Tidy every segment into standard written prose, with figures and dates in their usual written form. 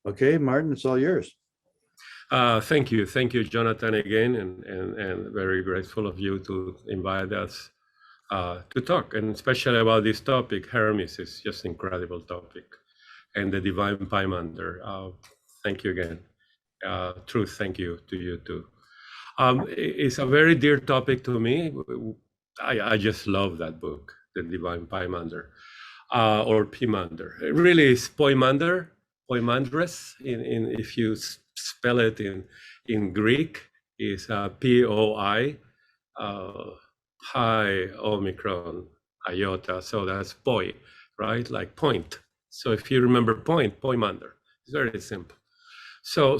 Okay, Martin, it's all yours. Thank you, Jonathan, again, and very grateful of you to invite us to talk, and especially about this topic. Hermes is just incredible topic, and the divine Pymander. Thank you again. Truth, thank you to you too. It's a very dear topic to me. I just love that book, The Divine Pymander, or Pymander. It really is Poimander, Poimandres. If you spell it in Greek, is P-O-I, pi omicron iota. So that's poi, right? Like point. So if you remember point, Poimander. It's very simple. So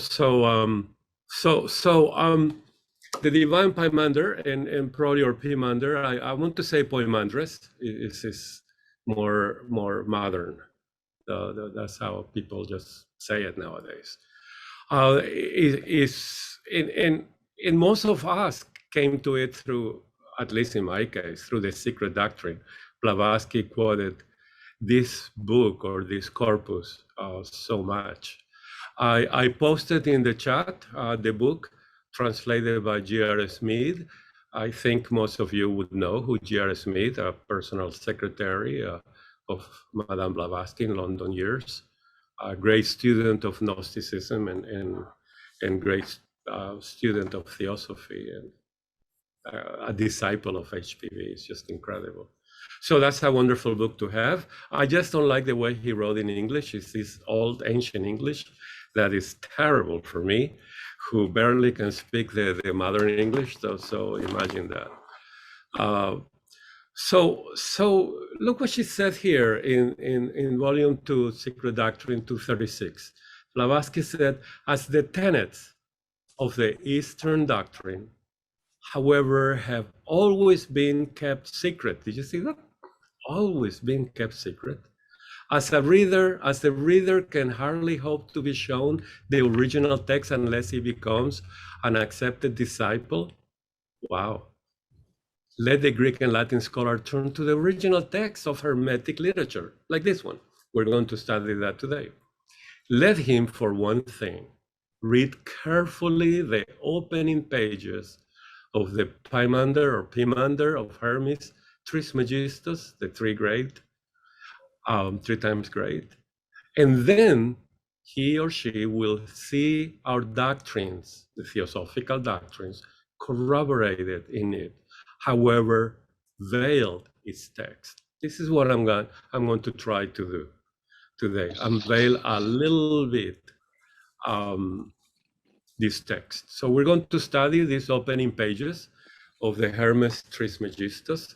the divine Pymander and probably or Pymander, I want to say Poimandres is more modern. That's how people just say it nowadays. And most of us came to it through, at least in my case, through the secret doctrine. Blavatsky quoted this book or this corpus so much. I posted in the chat the book translated by G.R. Smith. I think most of you would know who G.R. Smith, a personal secretary of Madame Blavatsky in London years, a great student of Gnosticism and great student of theosophy and a disciple of HPV. It's just incredible. So that's a wonderful book to have. I just don't like the way he wrote in English. It's this old ancient English that is terrible for me, who barely can speak the modern English. So imagine that. So look what she said here in volume 2, Secret Doctrine 236. Blavatsky said, as the tenets of the Eastern doctrine, however, have always been kept secret. Did you see that? Always been kept secret. As the reader can hardly hope to be shown the original text unless he becomes an accepted disciple. Wow. Let the Greek and Latin scholar turn to the original text of Hermetic literature, like this one. We're going to study that today. Let him, for one thing, read carefully the opening pages of the Pymander of Hermes Trismegistus, the three times great. And then he or she will see our doctrines, the theosophical doctrines, corroborated in it, however veiled its text. This is what I'm going to try to do today, unveil a little bit this text. So we're going to study these opening pages of the Hermes Trismegistus,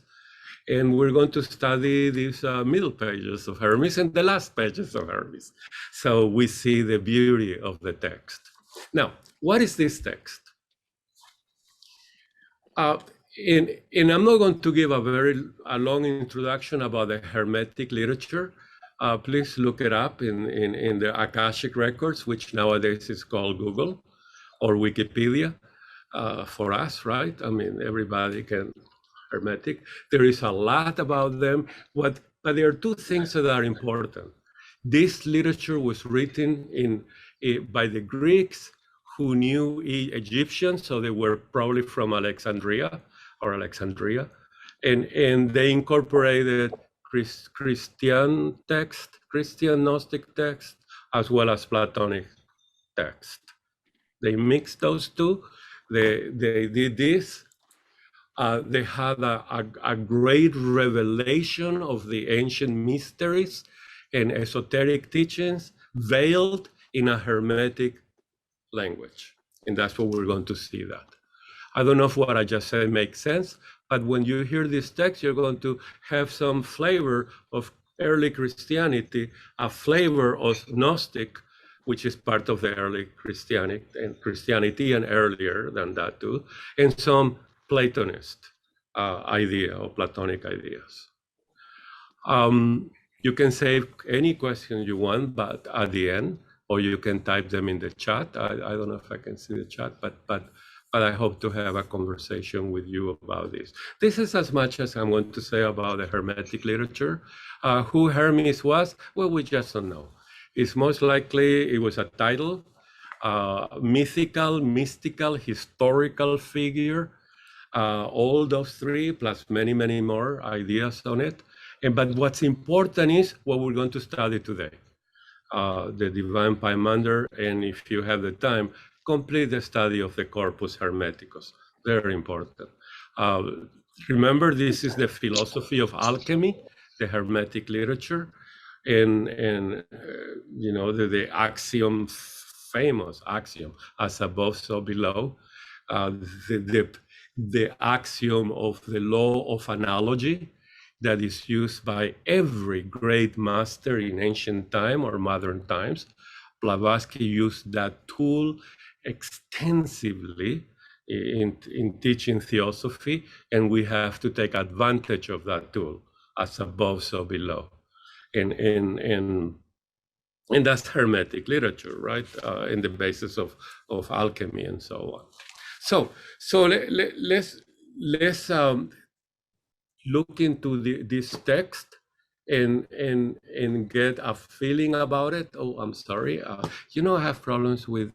and we're going to study these middle pages of Hermes and the last pages of Hermes. So we see the beauty of the text. Now, what is this text? And I'm not going to give a long introduction about the Hermetic literature. Please look it up in the Akashic records, which nowadays is called Google or Wikipedia for us, right? I mean, everybody can Hermetic. There is a lot about them, but there are two things that are important. This literature was written by the Greeks who knew Egyptian, so they were probably from Alexandria, and they incorporated Christian Gnostic text, as well as Platonic text. They mixed those two. They did this. They had a great revelation of the ancient mysteries and esoteric teachings veiled in a Hermetic language. And that's what we're going to see that. I don't know if what I just said makes sense, but when you hear this text, you're going to have some flavor of early Christianity, a flavor of Gnostic, which is part of the early Christianity and earlier than that too, and some Platonist idea or Platonic ideas. You can save any question you want, but at the end, or you can type them in the chat. I don't know if I can see the chat, but I hope to have a conversation with you about this. This is as much as I'm going to say about the Hermetic literature. Who Hermes was, well, we just don't know. It's most likely it was a title, mythical, mystical, historical figure, all those three, plus many, many more ideas on it. But what's important is what we're going to study today, the divine Pymander, and if you have the time, complete the study of the Corpus Hermeticus. Very important. Remember, this is the philosophy of alchemy, the Hermetic literature, and you know, the axiom, famous axiom, as above, so below, the axiom of the law of analogy that is used by every great master in ancient time or modern times. Blavatsky used that tool extensively in teaching theosophy, and we have to take advantage of that tool, as above, so below. And that's Hermetic literature, right? In the basis of alchemy and so on. So let's look into this text and get a feeling about it. Oh, I'm sorry. You know, I have problems with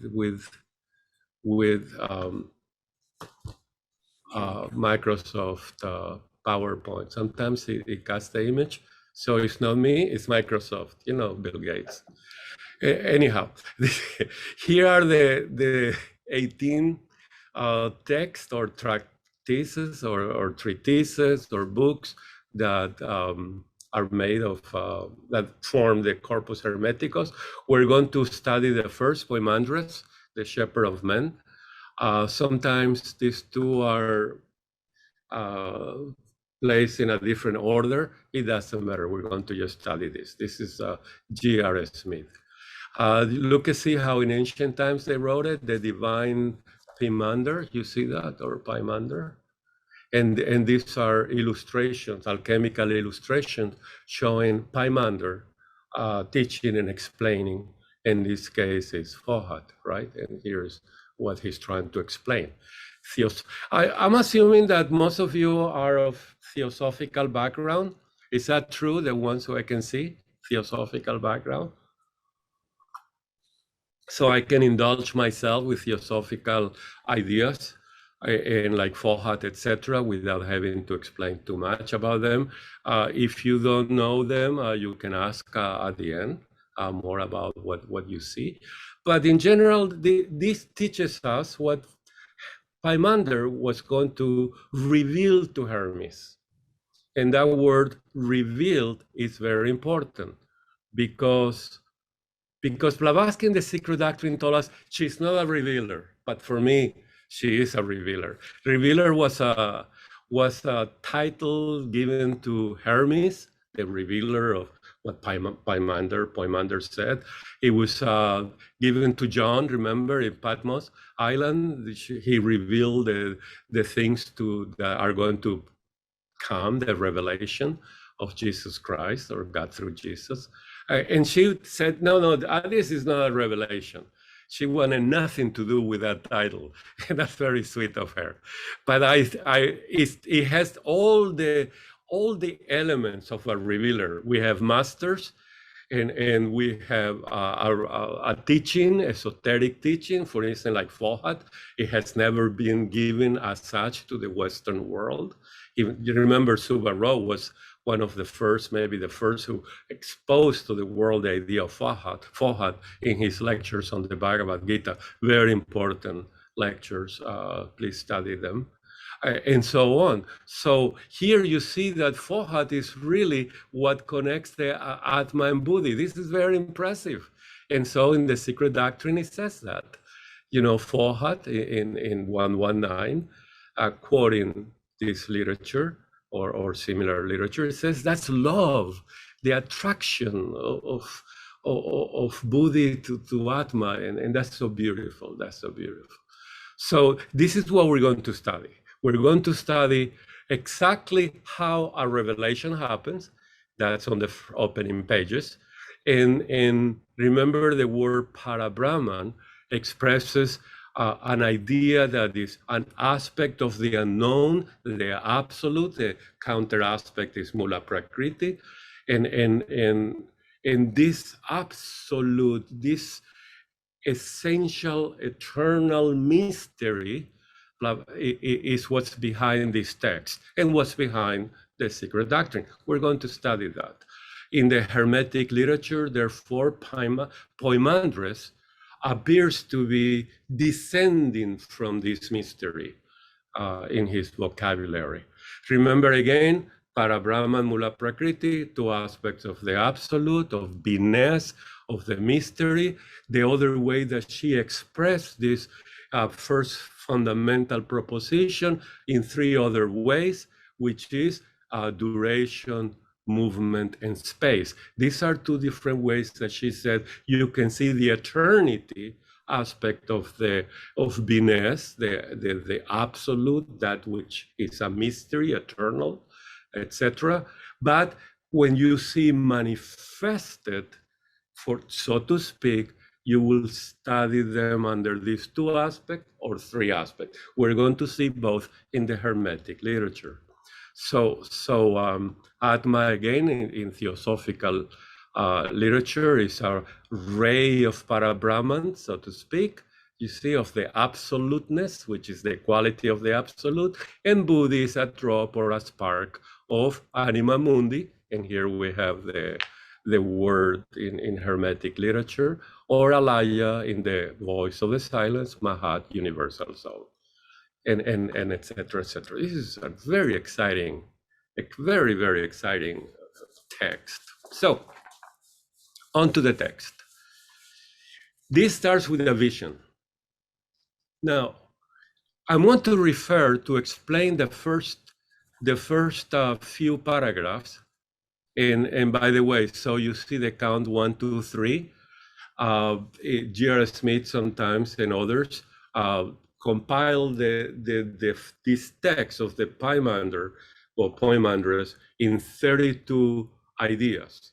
Microsoft PowerPoint. Sometimes it casts the image, so it's not me, it's Microsoft. You know, Bill Gates. Anyhow, here are the 18 texts or treatises or treatises or books that are made of, that form the Corpus Hermeticus. We're going to study the first, Pymander, the Shepherd of Men. Sometimes these two are placed in a different order. It doesn't matter. We're going to just study this. This is G.R.S. Smith. Look and see how in ancient times they wrote it, the divine Pymander, you see that, or Pymander? And these are illustrations, alchemical illustrations, showing Pymander teaching and explaining. In this case, is Fohat, right? And here's what he's trying to explain. I'm assuming that most of you are of theosophical background. Is that true, the ones who I can see, theosophical background? So I can indulge myself with theosophical ideas and like Fohat, etc., without having to explain too much about them. If you don't know them, you can ask at the end more about what you see. But in general, this teaches us what Pymander was going to reveal to Hermes. And that word revealed is very important because Blavatsky in the Secret Doctrine told us she's not a revealer, but for me, she is a revealer. Revealer was a title given to Hermes, the revealer of what Pymander said. It was given to John, remember, in Patmos Island. He revealed the things that are going to come, the revelation of Jesus Christ, or God through Jesus. And she said, no, this is not a revelation. She wanted nothing to do with that title. And that's very sweet of her. But it has all the elements of a revealer. We have masters, and we have a teaching, esoteric teaching, for instance, like Fohat. It has never been given as such to the Western world. Even, you remember Subaru was one of the first, maybe the first, who exposed to the world the idea of Fohat in his lectures on the Bhagavad Gita. Very important lectures, please study them, and so on. So here you see that Fohat is really what connects the Atma and Buddhi. This is very impressive. And so in the Secret Doctrine, it says that, you know, Fohat in 119, quoting this literature, or similar literature, it says that's love, the attraction of Buddhi to Atma, and that's so beautiful. That's so beautiful. So this is what we're going to study. We're going to study exactly how a revelation happens. That's on the opening pages, and remember the word Parabrahman expresses an idea that is an aspect of the unknown, the absolute. The counter aspect is Mula Prakriti, and And this absolute, this essential, eternal mystery is what's behind this text and what's behind the secret doctrine. We're going to study that. In the Hermetic literature, therefore, Poimandres appears to be descending from this mystery in his vocabulary. Remember again, Parabrahman Mula Prakriti, two aspects of the absolute, of beingness, of the mystery. The other way that she expressed this first fundamental proposition in three other ways, which is duration, movement, and space. These are two different ways that she said you can see the eternity aspect of beingness, the absolute, that which is a mystery, eternal, etc. But when you see manifested, for so to speak, you will study them under these two aspects or three aspects. We're going to see both in the Hermetic literature. So Atma, again, in theosophical literature, is a ray of Parabrahman, so to speak, you see, of the absoluteness, which is the quality of the absolute, and Buddhi is a drop or a spark of Anima Mundi, and here we have the word in Hermetic literature, or Alaya in the voice of the silence, Mahat, universal soul, and et cetera, et cetera. This is a very exciting, very, very exciting text. So, on to the text. This starts with a vision. Now, I want to refer to explain the first few paragraphs. And by the way, so you see the count 1, 2, 3. J.R. Smith sometimes and others compile this text of the Pymander or Poimandres in 32 ideas.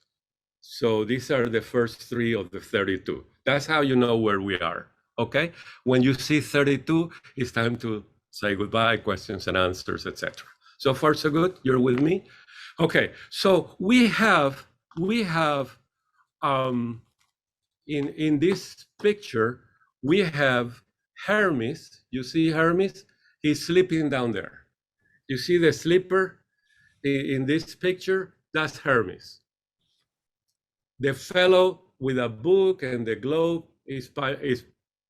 So these are the first 3 of the 32. That's how you know where we are, okay? When you see 32, it's time to say goodbye, questions and answers, etc. So far, so good? You're with me? Okay, so we have in this picture, we have Hermes. You see Hermes? He's sleeping down there. You see the sleeper in this picture? That's Hermes. The fellow with a book and the globe is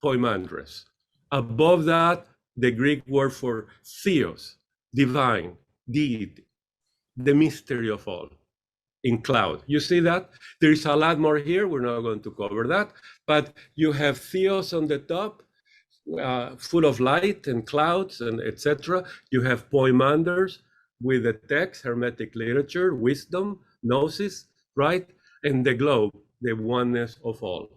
Poimandres. Above that, the Greek word for theos, divine, deity, the mystery of all, in cloud. You see that? There is a lot more here. We're not going to cover that. But you have theos on the top, full of light and clouds and etc. You have Poimanders with the text, Hermetic literature, wisdom, gnosis, right? And the globe, the oneness of all.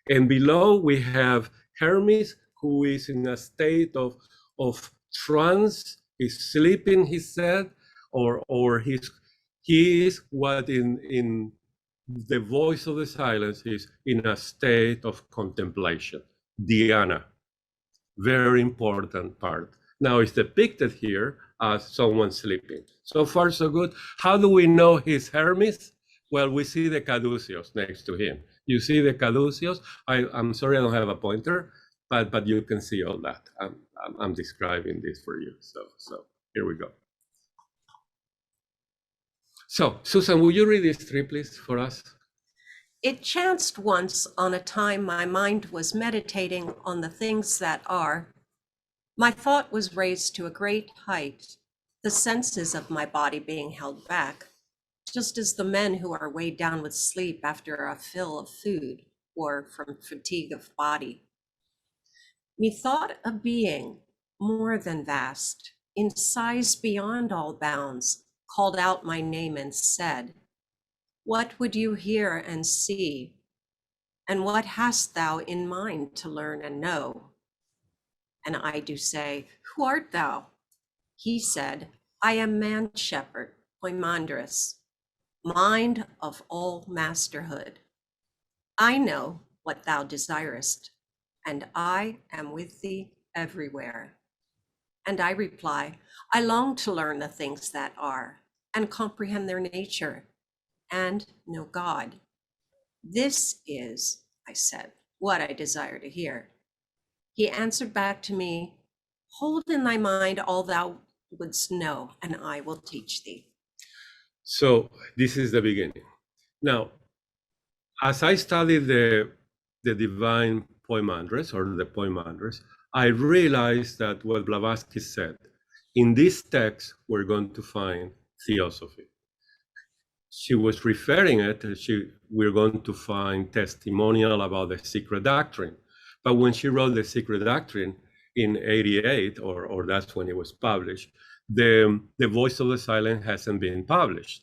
And below we have Hermes, who is in a state of trance. He's sleeping, he said, or he is what in the voice of the silence is in a state of contemplation, dhyana. Very important part. Now it's depicted here as someone sleeping. So far, so good. How do we know he's Hermes? Well, we see the caduceus next to him. You see the caduceus? I'm sorry I don't have a pointer, but you can see all that. I'm describing this for you. So here we go. So, Susan, will you read these 3, please, for us? It chanced once on a time my mind was meditating on the things that are. My thought was raised to a great height, the senses of my body being held back, just as the men who are weighed down with sleep after a fill of food or from fatigue of body. Methought a being more than vast, in size beyond all bounds, called out my name and said, "What would you hear and see? And what hast thou in mind to learn and know?" And I do say, "Who art thou?" He said, "I am man shepherd, Poimandres, mind of all masterhood. I know what thou desirest, and I am with thee everywhere." And I reply, "I long to learn the things that are, and comprehend their nature, and know God." This is, I said, what I desire to hear. He answered back to me, hold in thy mind all thou wouldst know, and I will teach thee. So this is the beginning. Now, as I studied the divine Poimandres or the Poimandres, I realized that what Blavatsky said, in this text, we're going to find theosophy. She was referring it, we're going to find testimonial about the secret doctrine. But when she wrote the secret doctrine in 88, or that's when it was published, the Voice of the Silent hasn't been published.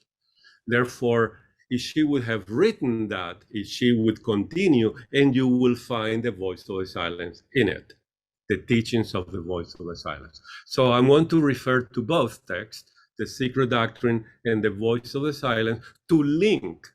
Therefore, if she would have written that, if she would continue, and you will find the Voice of the Silence in it, the teachings of the Voice of the Silence. So I want to refer to both texts, the Secret Doctrine and the Voice of the Silence, to link,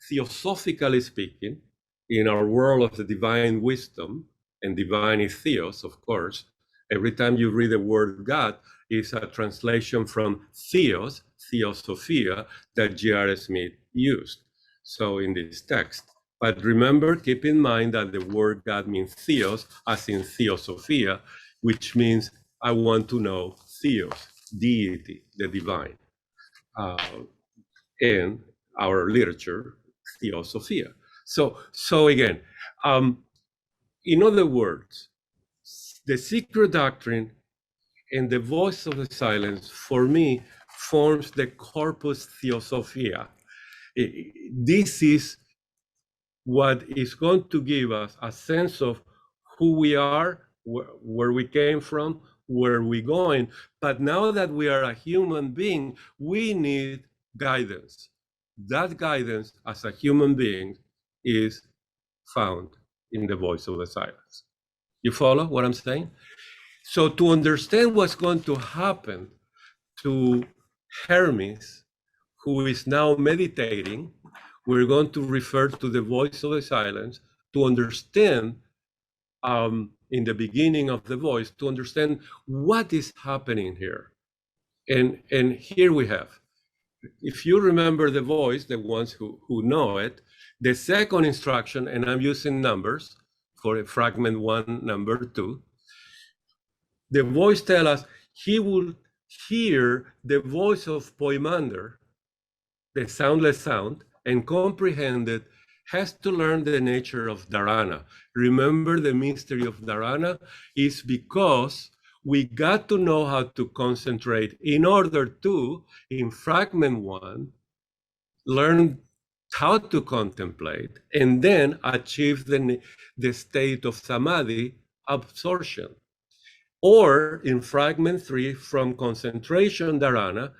theosophically speaking, in our world of the divine wisdom, and divine is theos, of course. Every time you read the word God, it's a translation from theos, theosophia, that J.R. Smith used. So in this text. But remember, keep in mind that the word God means theos, as in theosophia, which means I want to know theos, deity, the divine. In our literature, theosophia. So again, in other words, the secret doctrine and the Voice of the Silence, for me, forms the corpus theosophia. This is what is going to give us a sense of who we are, where we came from, where we're going. But now that we are a human being, we need guidance. That guidance as a human being is found in the Voice of the Silence. You follow what I'm saying? So to understand what's going to happen to Hermes, who is now meditating, we're going to refer to the Voice of the Silence to understand, in the beginning of the voice, to understand what is happening here. And here we have, if you remember the voice, the ones who know it, the second instruction, and I'm using numbers for fragment 1, number 2, the voice tells us he will hear the voice of Pymander, the soundless sound, and comprehend it, has to learn the nature of Dharana. Remember, the mystery of Dharana is because we got to know how to concentrate in order to, in fragment 1, learn how to contemplate and then achieve the state of samadhi, absorption. Or in fragment 3, from concentration dharana,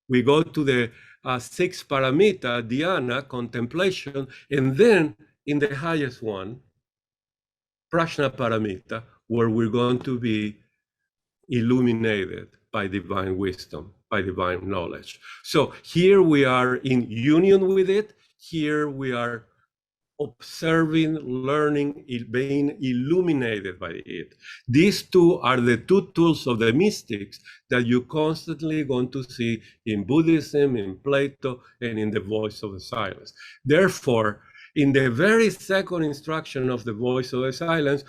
we go to the 6 paramita, dhyana, contemplation, and then in the highest one, prajna paramita, where we're going to be illuminated by divine wisdom, by divine knowledge. So here we are in union with it. Here we are observing, learning, being illuminated by it. These two are the two tools of the mystics that you constantly going to see in Buddhism, in Plato, and in the Voice of the Silence. Therefore, in the very second instruction of the Voice of the Silence,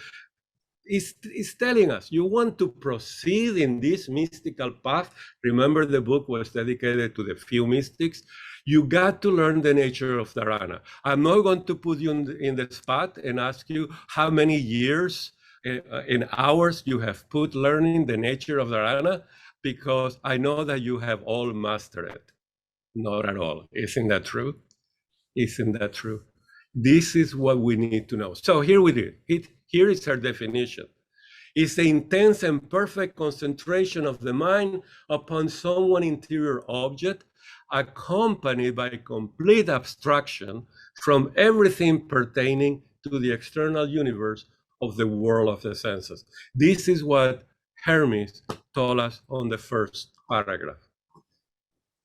is telling us, you want to proceed in this mystical path. Remember, the book was dedicated to the few mystics. You got to learn the nature of Dharana. I'm not going to put you in the spot and ask you how many years and hours you have put learning the nature of Dharana, because I know that you have all mastered it. Not at all. Isn't that true? Isn't that true? This is what we need to know. So here we do it. Here is her definition. It's the intense and perfect concentration of the mind upon some one interior object, accompanied by complete abstraction from everything pertaining to the external universe of the world of the senses. This is what Hermes told us on the first paragraph.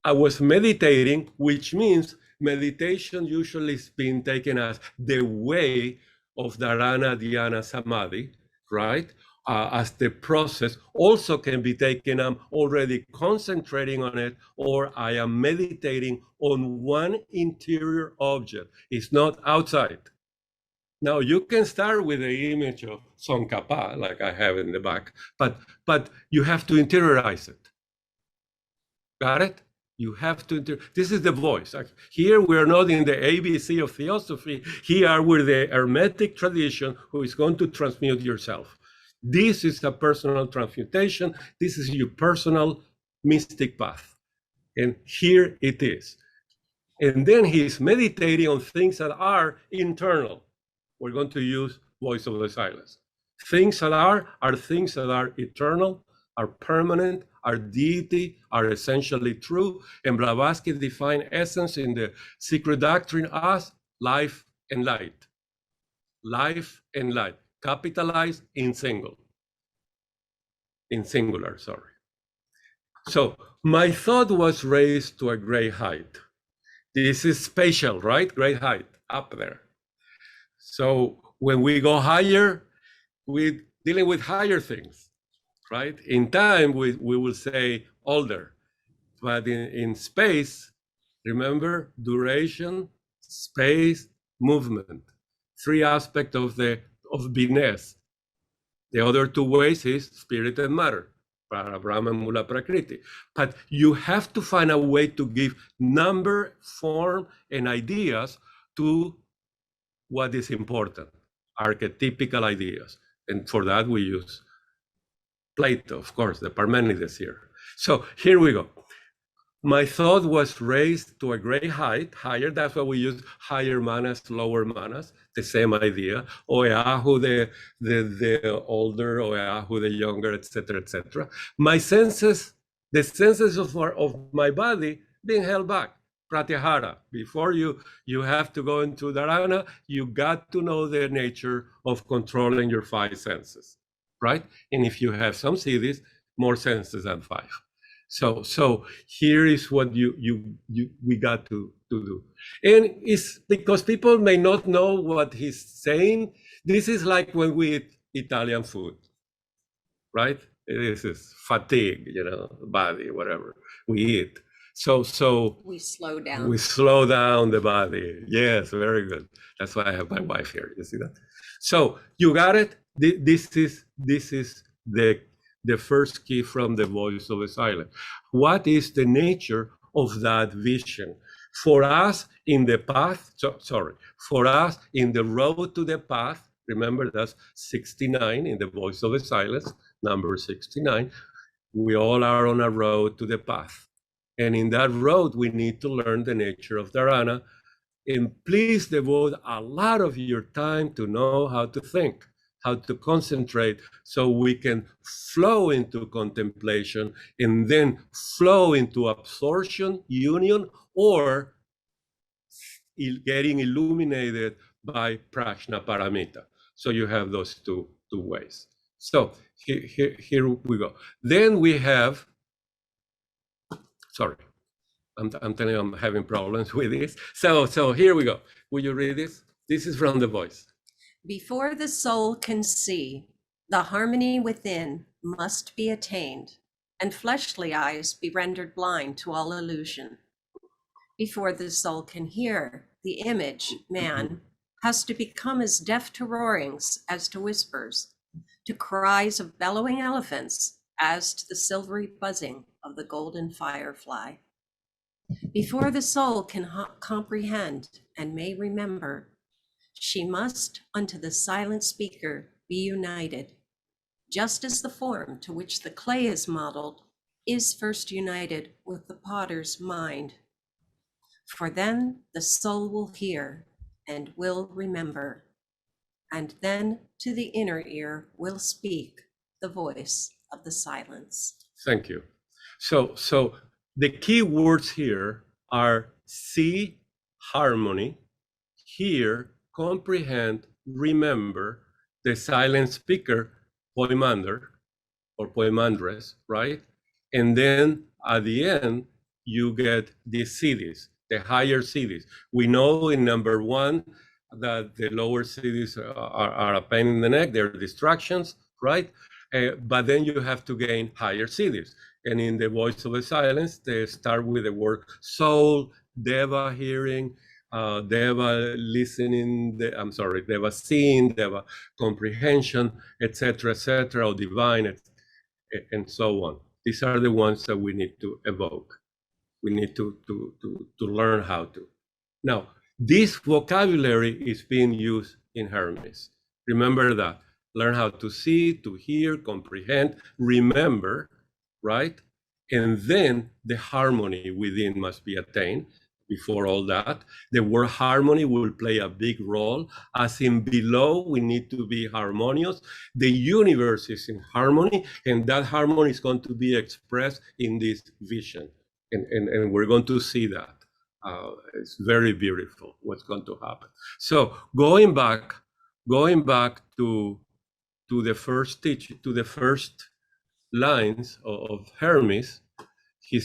I was meditating, which means meditation usually is being taken as the way of Dharana, Dhyana, Samadhi, right? as the process also can be taken. I'm already concentrating on it, or I am meditating on one interior object. It's not outside. Now you can start with the image of Tsongkhapa, like I have in the back, but you have to interiorize it. Got it? You have to, this is the voice. Here we are not in the ABC of theosophy. Here we're the Hermetic tradition who is going to transmute yourself. This is a personal transmutation. This is your personal mystic path. And here it is. And then he's meditating on things that are internal. We're going to use voice of the silence. Things that are things that are eternal, are permanent, are deity, are essentially true. And Blavatsky defined essence in the secret doctrine as life and light. Life and light, capitalized in singular, sorry. So my thought was raised to a great height. This is spatial, right? Great height, up there. So when we go higher, we're dealing with higher things, right? In time, we will say older, but in space, remember duration, space, movement, three aspects of beingness. The other two ways is spirit and matter, Parabrahma, Mula, Prakriti. But you have to find a way to give number, form, and ideas to what is important, archetypical ideas. And for that, we use Plato, of course, the Parmenides here. So here we go. My thought was raised to a great height, higher, that's why we use higher manas, lower manas, the same idea. Oeahu, the older, Oeahu, the younger, etc., etc. My senses, the senses of my body being held back. Pratyahara. Before you have to go into Dharana, you got to know the nature of controlling your five senses, right? And if you have some cities, more senses than five. So here is what we got to do. And it's because people may not know what he's saying. This is like when we eat Italian food, right? This is fatigue, body, whatever we eat. So we slow down. We slow down the body. Yes, very good. That's why I have my wife here. You see that? So you got it. This is the first key from the voice of the silent. What is the nature of that vision? For us in the path, for us in the road to the path, remember that's 69 in the voice of the silence, number 69, we all are on a road to the path. And in that road, we need to learn the nature of Dharana. And please devote a lot of your time to know how to think, how to concentrate, so we can flow into contemplation and then flow into absorption, union, or getting illuminated by prajna paramita. So you have those two ways. So here we go. Then we have, sorry, I'm telling you I'm having problems with this. So here we go. Will you read this? This is from the voice. Before the soul can see, the harmony within must be attained, and fleshly eyes be rendered blind to all illusion. Before the soul can hear, the image, man, has to become as deaf to roarings as to whispers, to cries of bellowing elephants as to the silvery buzzing of the golden firefly. Before the soul can comprehend and may remember, she must unto the silent speaker be united, just as the form to which the clay is modeled is first united with the potter's mind. For then the soul will hear and will remember, and then to the inner ear will speak the voice of the silence. Thank you. So the key words here are see, harmony, hear, comprehend, remember, the silent speaker, Pymander or Pymanderess, right? And then at the end, you get the cities, the higher cities. We know in number one that the lower cities are a pain in the neck, they're distractions, right? But then you have to gain higher cities. And in the voice of the silence, they start with the word soul, deva hearing, deva listening, deva seeing, deva comprehension, etc., or divine, and so on. These are the ones that we need to evoke. We need to learn how to. Now, this vocabulary is being used in Hermes. Remember that. Learn how to see, to hear, comprehend, remember, right? And then the harmony within must be attained. Before all that, the word harmony will play a big role. As in below, we need to be harmonious. The universe is in harmony, and that harmony is going to be expressed in this vision. And we're going to see that. It's very beautiful what's going to happen. So going back to the first to the first lines of Hermes, he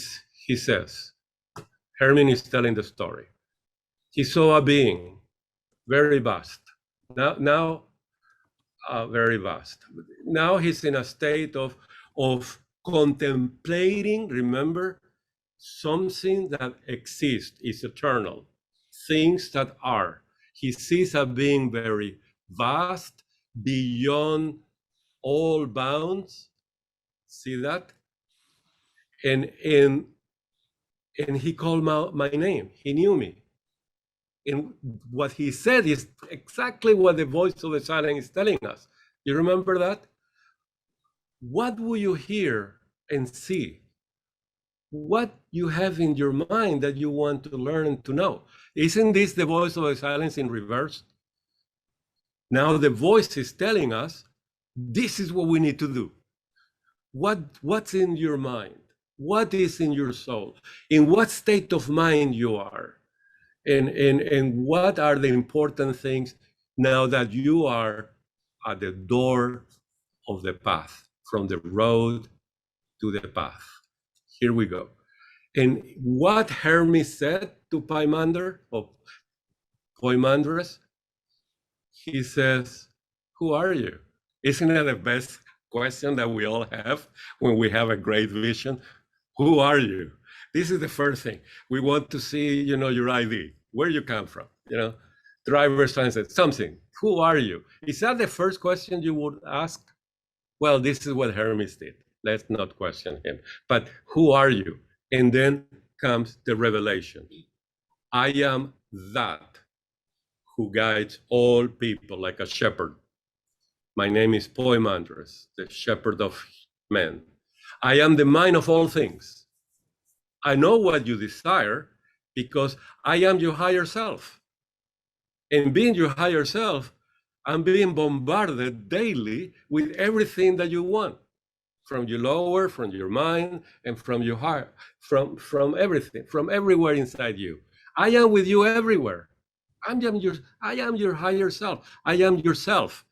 says, Hermes is telling the story. He saw a being very vast. Now very vast. Now he's in a state of contemplating, remember, something that exists, is eternal, things that are. He sees a being very vast, beyond all bounds. See that? And he called my name. He knew me. And what he said is exactly what the voice of the silence is telling us. You remember that? What will you hear and see? What you have in your mind that you want to learn and to know? Isn't this the voice of the silence in reverse? Now the voice is telling us, this is what we need to do. What's in your mind? What is in your soul? In what state of mind you are? And what are the important things now that you are at the door of the path, from the road to the path? Here we go. And what Hermes said to Pymander of Poimandres, he says, who are you? Isn't that the best question that we all have when we have a great vision? Who are you? This is the first thing. We want to see, your ID, where you come from, driver's license, something. Who are you? Is that the first question you would ask? Well, this is what Hermes did. Let's not question him. But who are you? And then comes the revelation. I am that who guides all people like a shepherd. My name is Poimandres, the shepherd of men. I am the mind of all things. I know what you desire because I am your higher self. And being your higher self, I'm being bombarded daily with everything that you want, from your lower, from your mind, and from your heart, from everything, from everywhere inside you. I am with you everywhere. I am your higher self. I am yourself.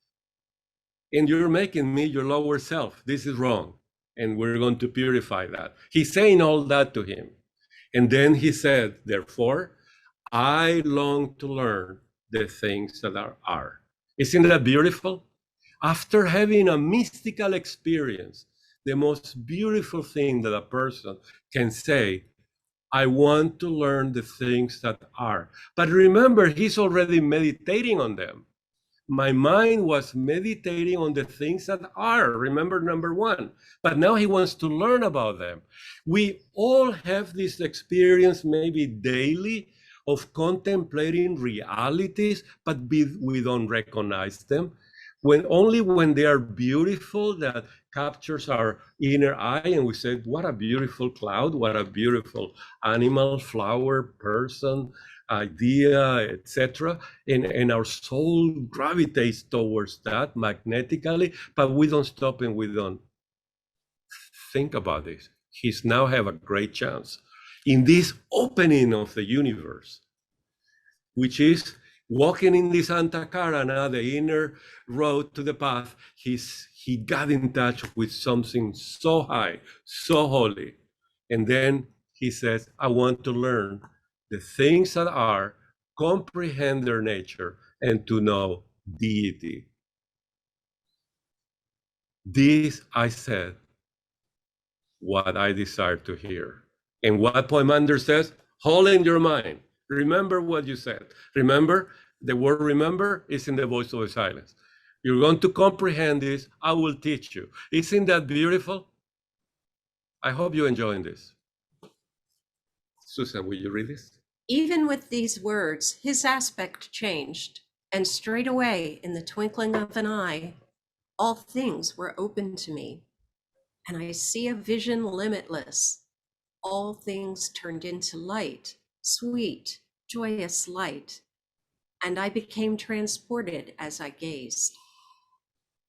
And you're making me your lower self. This is wrong. And we're going to purify that. He's saying all that to him. And then he said, therefore, I long to learn the things that are. Isn't that beautiful? After having a mystical experience, the most beautiful thing that a person can say, I want to learn the things that are. But remember, he's already meditating on them. My mind was meditating on the things that are, remember, number one, but now he wants to learn about them. We all have this experience, maybe daily, of contemplating realities, but we don't recognize them. Only when they are beautiful, that captures our inner eye, and we say, what a beautiful cloud, what a beautiful animal, flower, person, idea, etc. And our soul gravitates towards that magnetically, but we don't stop and we don't think about this. He's now have a great chance in this opening of the universe, which is walking in this Antakarana, the inner road to the path. He got in touch with something so high, so holy. And then he says, I want to learn the things that are, comprehend their nature, and to know deity. This I said what I desire to hear. And what Pymander says, hold in your mind. Remember what you said. Remember, the word remember is in the voice of the silence. You're going to comprehend this. I will teach you. Isn't that beautiful? I hope you're enjoying this. Susan, will you read this? Even with these words, his aspect changed, and straightway, in the twinkling of an eye, all things were open to me, and I see a vision limitless. All things turned into light, sweet, joyous light, and I became transported as I gazed.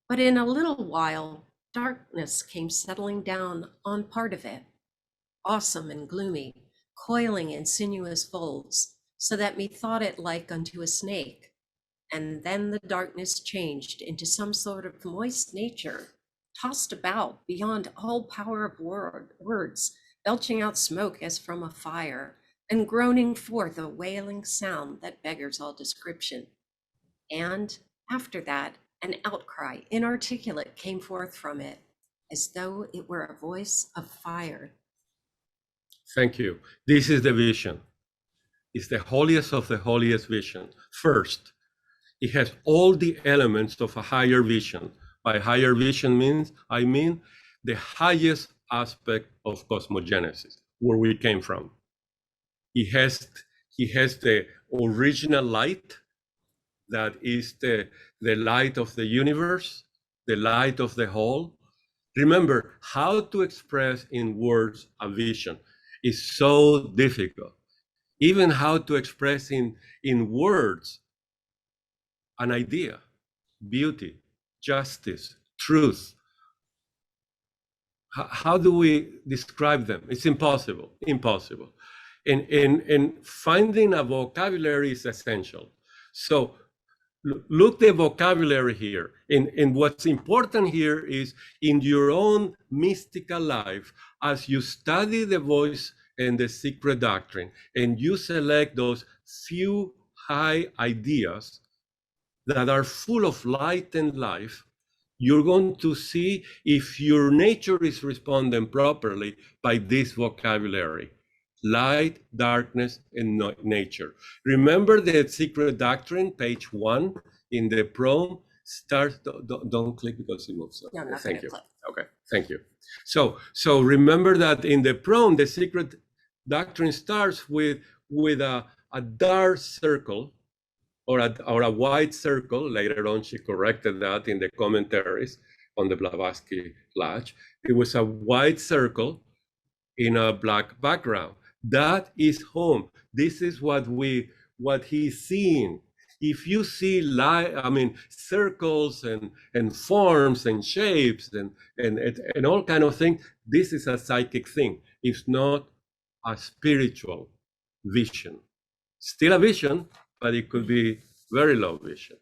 But in a little while, darkness came settling down on part of it, awesome and gloomy, coiling in sinuous folds, so that methought it like unto a snake. And then the darkness changed into some sort of moist nature, tossed about beyond all power of words, belching out smoke as from a fire, and groaning forth a wailing sound that beggars all description. And after that, an outcry inarticulate came forth from it, as though it were a voice of fire. Thank you. This is the vision. It's the holiest of the holiest vision. First, it has all the elements of a higher vision. By higher vision I mean the highest aspect of cosmogenesis, where we came from. He has the original light, that is the light of the universe, the light of the whole. Remember, how to express in words a vision is so difficult. Even how to express in words an idea, beauty, justice, truth. How do we describe them? It's impossible, impossible. And finding a vocabulary is essential. So look the vocabulary here. And what's important here is in your own mystical life, as you study the voice and the secret doctrine, and you select those few high ideas that are full of light and life, you're going to see if your nature is responding properly by this vocabulary: light, darkness, and nature. Remember the secret doctrine, page 1 in the prome starts, don't click because it moves. No, I'm not Thank you. click. Okay, thank you. So remember that in the prome, the secret doctrine starts with a dark circle, or a white circle. Later on, she corrected that in the commentaries on the Blavatsky Lodge. It was a white circle in a black background. That is home. This is what he's seeing. If you see circles and forms and shapes and all kind of things, this is a psychic thing. It's not a spiritual vision. Still a vision, but it could be very low vision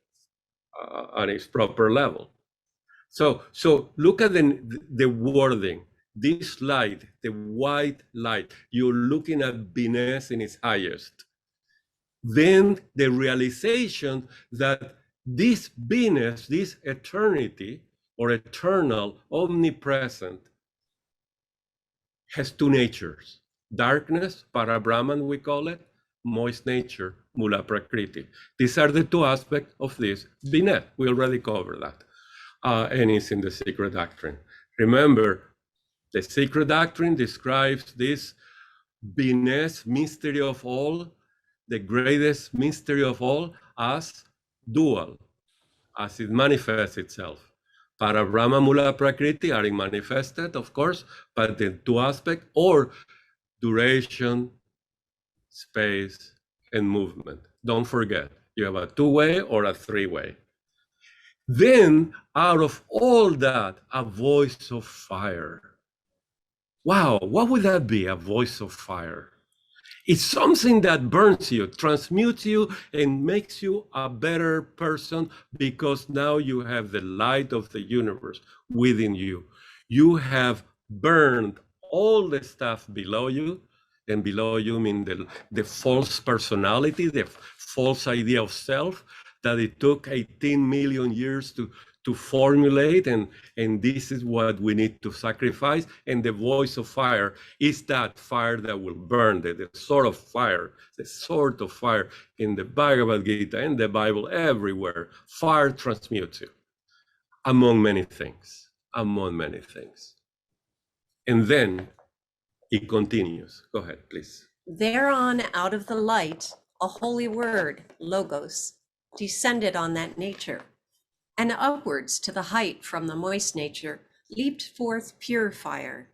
on its proper level. So look at the wording. This light, the white light, you're looking at Venus in its highest. Then the realization that this Venus, this eternity or eternal, omnipresent, has two natures: darkness, Parabrahman we call it, moist nature, Mula Prakriti. These are the two aspects of this Binet. We already covered that. And it's in the secret doctrine. Remember, the secret doctrine describes this Binet mystery of all, the greatest mystery of all, as dual, as it manifests itself. Parabrahma, Mula Prakriti are manifested, of course, but the two aspects, or duration, space, and movement. Don't forget, you have a two-way or a three-way. Then, out of all that, a voice of fire. Wow, what would that be, a voice of fire? It's something that burns you, transmutes you, and makes you a better person, because now you have the light of the universe within you. You have burned all the stuff below you, and below you mean the false personality, the false idea of self that it took 18 million years to formulate, and this is what we need to sacrifice. And the voice of fire is that fire that will burn, the sword of fire, the sword of fire in the Bhagavad Gita, in the Bible, everywhere. Fire transmutes you, among many things, among many things. And then it continues. Go ahead, please. Thereon out of the light, a holy word, logos, descended on that nature, and upwards to the height from the moist nature leaped forth pure fire.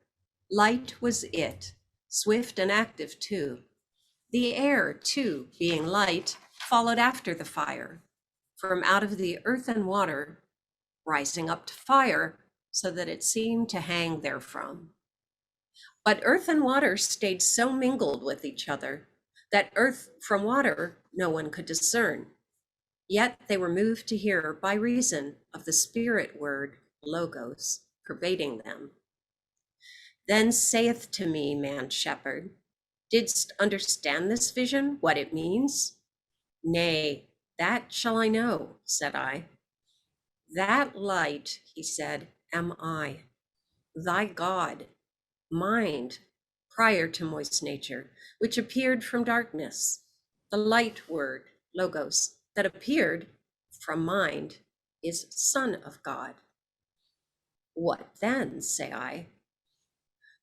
Light was it, swift and active too. The air, too, being light, followed after the fire, from out of the earth and water, rising up to fire, so that it seemed to hang therefrom. But earth and water stayed so mingled with each other that earth from water no one could discern. Yet they were moved to hear by reason of the spirit word, logos, pervading them. Then saith to me, man shepherd, didst understand this vision, what it means? Nay, that shall I know, said I. That light, he said, am I, thy God, mind, prior to moist nature, which appeared from darkness. The light word, logos, that appeared from mind is Son of God. What then, say I?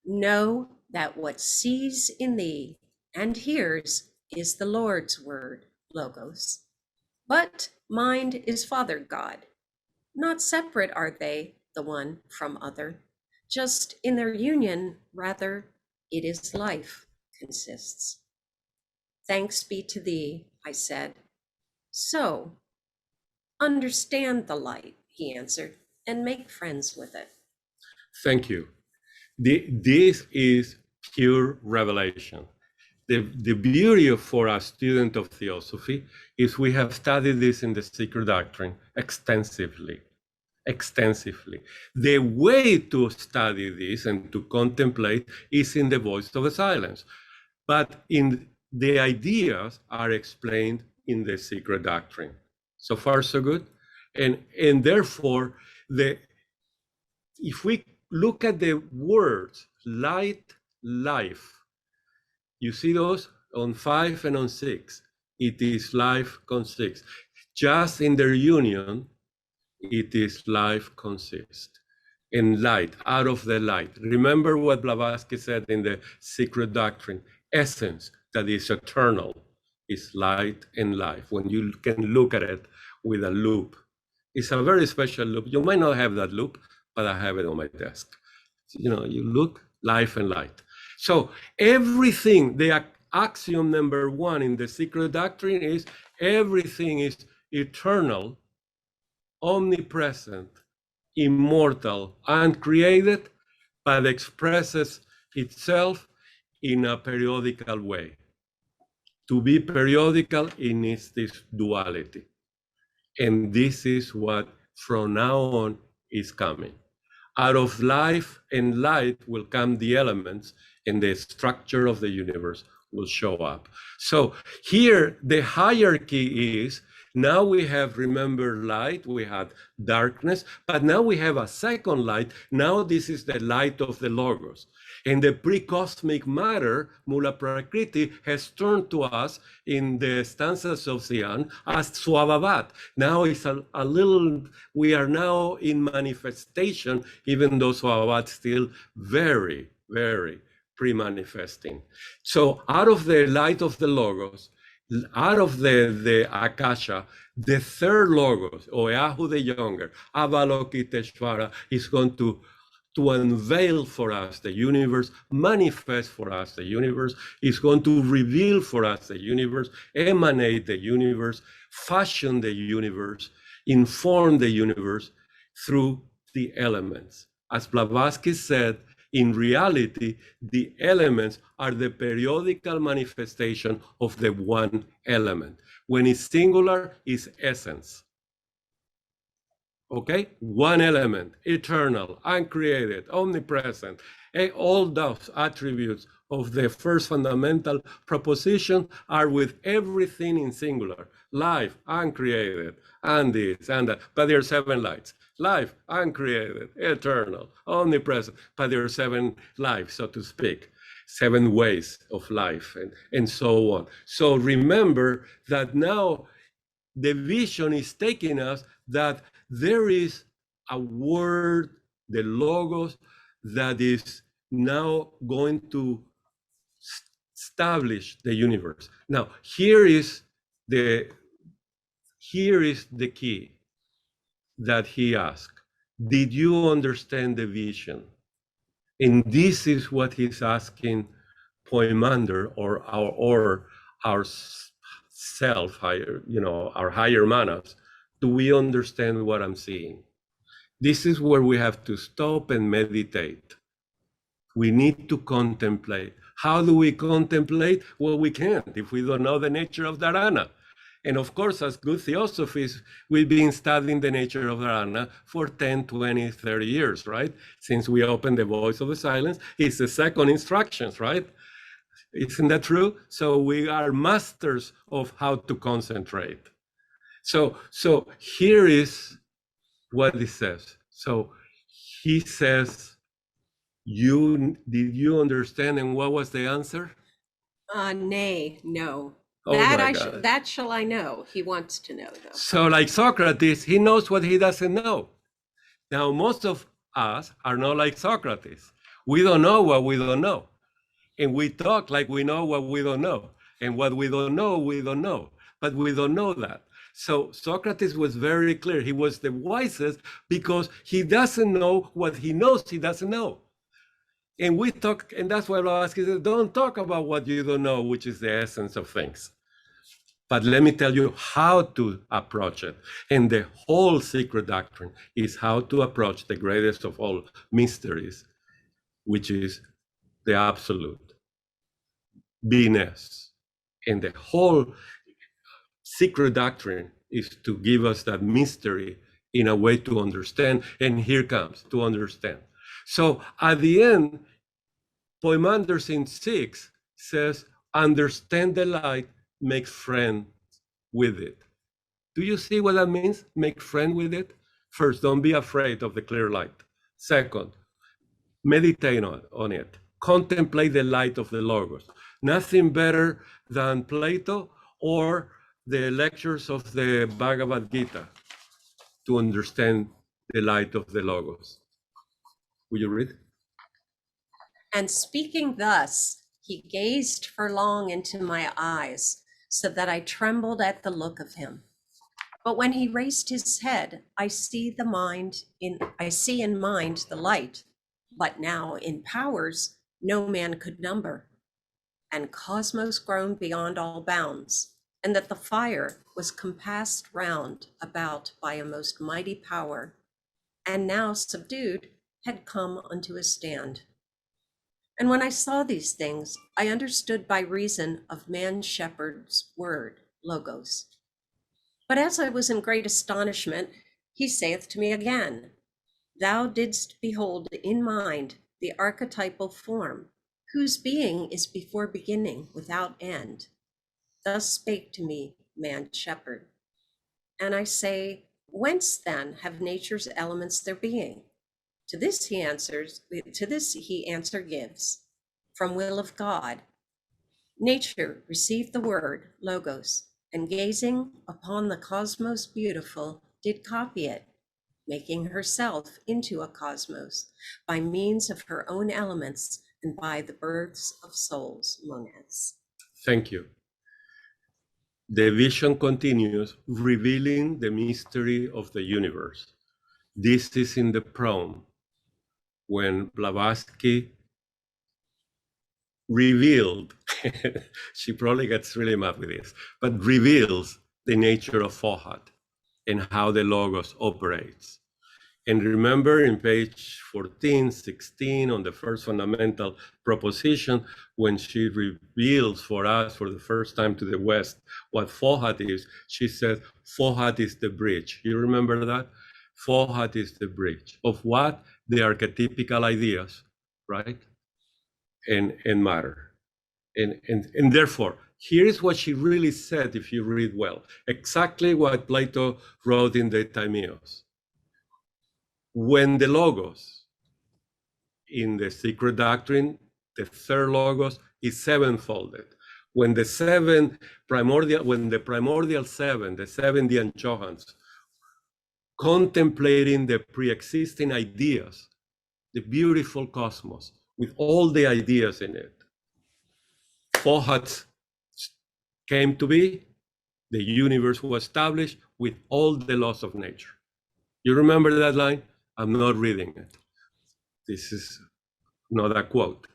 Know that what sees in thee and hears is the Lord's word, logos. But mind is Father God. Not separate are they, the one from other. Just in their union, rather, it is life consists. Thanks be to thee, I said. So, understand the light, he answered, and make friends with it. Thank you. This is pure revelation. The beauty for a student of theosophy is we have studied this in the Secret Doctrine extensively. The way to study this and to contemplate is in the voice of the silence. But in the ideas are explained in the Secret Doctrine. So far, so good. And therefore, if we look at the words light, life, you see those on 5 and on 6. It is life consists. Just in their union, it is life consists. In light, out of the light. Remember what Blavatsky said in the Secret Doctrine. Essence that is eternal is light and life. When you can look at it with a loop. It's a very special loop. You might not have that loop, but I have it on my desk. You know, you look, life and light. So everything, the axiom number 1 in the Secret Doctrine is everything is eternal, omnipresent, immortal, uncreated, but expresses itself in a periodical way. To be periodical, it needs this duality. And this is what from now on is coming. Out of life and light will come the elements, and the structure of the universe will show up. So here the hierarchy is, now we have, remember, light, we had darkness, but now we have a second light. Now this is the light of the Logos. And the pre-cosmic matter, Mula Prakriti, has turned to us in the stanzas of Sian as Swabhavat. Now it's a little, we are now in manifestation, even though Swabhavat still very, very pre-manifesting. So out of the light of the Logos, out of the Akasha, the third Logos, Oeahu the Younger, Avalokiteshvara, is going to unveil for us the universe, manifest for us the universe, is going to reveal for us the universe, emanate the universe, fashion the universe, inform the universe through the elements. As Blavatsky said, in reality, the elements are the periodical manifestation of the one element. When it's singular, it's essence. Okay, one element, eternal, uncreated, omnipresent, All those attributes of the first fundamental proposition are with everything in singular, life, uncreated, and this, and that, but there are 7 lights. Life, uncreated, eternal, omnipresent, but there are 7 lives, so to speak, 7 ways of life, and so on. So remember that now the vision is taking us that there is a word, the logos, that is now going to establish the universe. Now, here is the key that he asked. Did you understand the vision? And this is what he's asking Pymander or our self, higher, our higher manas. Do we understand what I'm seeing? This is where we have to stop and meditate. We need to contemplate. How do we contemplate? Well, we can't if we don't know the nature of Dharana. And of course, as good theosophists, we've been studying the nature of Dharana for 10, 20, 30 years, right? Since we opened the voice of the silence, it's the second instructions, right? Isn't that true? So we are masters of how to concentrate. So here is what it says. So he says, did you understand? And what was the answer? Nay, no. Oh That shall I know. He wants to know, though. So like Socrates, he knows what he doesn't know. Now, most of us are not like Socrates. We don't know what we don't know. And we talk like we know what we don't know. And what we don't know, we don't know. But we don't know that. So Socrates was very clear. He was the wisest because he doesn't know what he knows he doesn't know. And we talk, and that's why I ask you, don't talk about what you don't know, which is the essence of things. But let me tell you how to approach it. And the whole secret doctrine is how to approach the greatest of all mysteries, which is the absolute beingness. And the whole secret doctrine is to give us that mystery in a way to understand. And here comes to understand. So at the end, Pymander in 6 says, understand the light, make friend with it. Do you see what that means? Make friend with it? First, don't be afraid of the clear light. Second, meditate on it. Contemplate the light of the Logos. Nothing better than Plato or the lectures of the Bhagavad Gita to understand the light of the Logos. Will you read? And speaking thus, he gazed for long into my eyes, so that I trembled at the look of him. But when he raised his head, I see in mind the light, but now in powers no man could number, and cosmos grown beyond all bounds, and that the fire was compassed round about by a most mighty power, and now subdued had come unto a stand. And when I saw these things, I understood by reason of man shepherd's word, logos. But as I was in great astonishment, he saith to me again, thou didst behold in mind the archetypal form, whose being is before beginning without end. Thus spake to me man shepherd. And I say, whence then have nature's elements their being? To this he answer gives, from will of God. Nature received the word, logos, and gazing upon the cosmos beautiful, did copy it, making herself into a cosmos by means of her own elements and by the births of souls, monads. Thank you. The vision continues, revealing the mystery of the universe. This is in the proem, when Blavatsky revealed, she probably gets really mad with this, but reveals the nature of Fohat and how the Logos operates. And remember in page 14, 16, on the first fundamental proposition, when she reveals for us for the first time to the West what Fohat is, she says, Fohat is the bridge. You remember that? Fohat is the bridge. Of what? The archetypical ideas right? And matter. And therefore, here is what she really said, if you read well, exactly what Plato wrote in the Timaeus. When the logos in the secret doctrine, the third logos is sevenfolded. When the primordial seven, the seven Dianchohans, contemplating the pre-existing ideas, the beautiful cosmos with all the ideas in it, Fohat came to be, the universe was established with all the laws of nature. You remember that line? I'm not reading it. This is not a quote,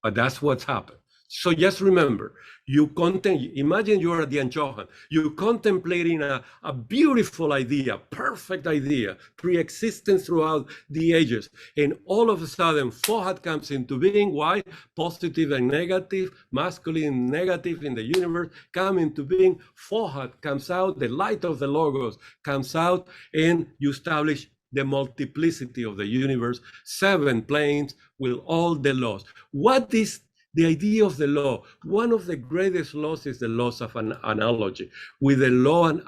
but that's what's happened. So just remember, imagine you are the Anchohan, you're contemplating a beautiful idea, perfect idea, pre-existent throughout the ages. And all of a sudden, Fohat comes into being. Why? Positive and negative, masculine and negative in the universe come into being. Fohat comes out, the light of the Logos comes out, and you establish the multiplicity of the universe, 7 planes with all the laws. What is the idea of the law? One of the greatest laws is the laws of an analogy. With the law and